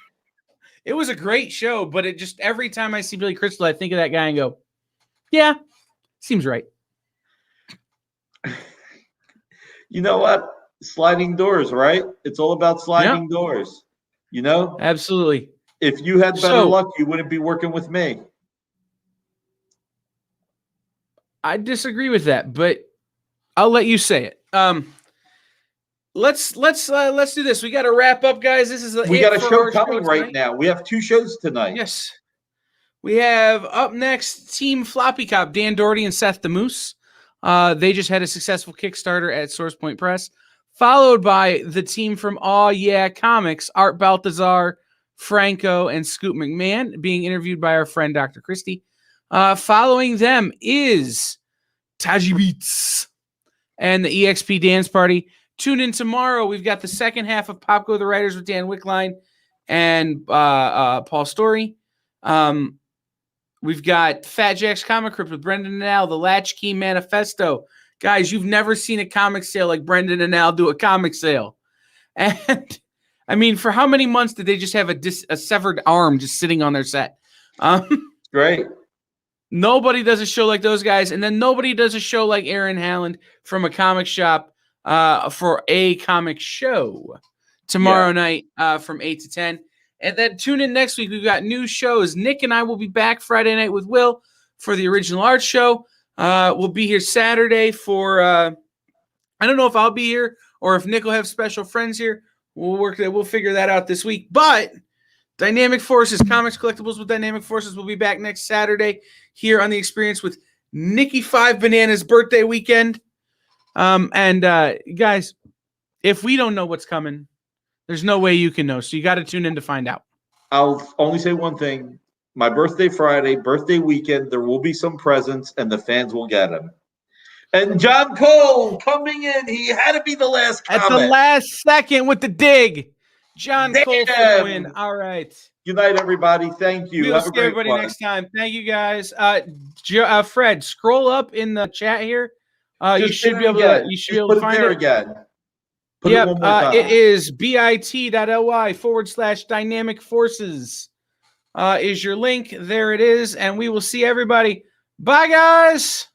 It was a great show, but it just every time I see Billy Crystal, I think of that guy and go, yeah, seems right. You know what? Sliding doors, right? It's all about sliding doors. Absolutely. If you had better luck, you wouldn't be working with me. I disagree with that, but I'll let you say it. Let's do this. We got to wrap up, guys. We got a show coming right now. We have 2 shows tonight. Yes. We have up next Team Floppy Cop, Dan Doherty and Seth the Moose. They just had a successful Kickstarter at Source Point Press, followed by the team from Aw Yeah Comics, Art Baltazar, Franco, and Scoot McMahon, being interviewed by our friend Dr. Christie. Following them is Taji Beats and the EXP Dance Party. Tune in tomorrow. We've got the second half of Pop Go the Writers with Dan Wickline and Paul Story. We've got Fat Jack's Comic Crypt with Brendan and Al, the Latchkey Manifesto. Guys, you've never seen a comic sale like Brendan and Al do a comic sale. And, I mean, for how many months did they just have a severed arm just sitting on their set? Great. Nobody does a show like those guys. And then nobody does a show like Aaron Halland from a comic shop for a comic show tomorrow night from 8 to 10. And then tune in next week. We've got new shows. Nick and I will be back Friday night with Will for the original art show. We'll be here Saturday for I don't know if I'll be here or if Nick will have special friends here. We'll figure that out this week. But Dynamic Forces, Comics Collectibles with Dynamic Forces will be back next Saturday here on The Experience with Nikki 5 Bananas birthday weekend. Guys, if we don't know what's coming, there's no way you can know. So you got to tune in to find out. I'll only say one thing. My birthday Friday, birthday weekend, there will be some presents and the fans will get them. And John Cole coming in. He had to be the last comment. At the last second with the dig. John Damn. Cole for the win. All right. Good night, everybody. Thank you. We'll Have a see great everybody one. next time. Thank you, guys. Fred, scroll up in the chat here. You should be able to find it again. Put yep, it one more time. It is bit.ly/Dynamic Forces is your link. There it is. And we will see everybody. Bye, guys.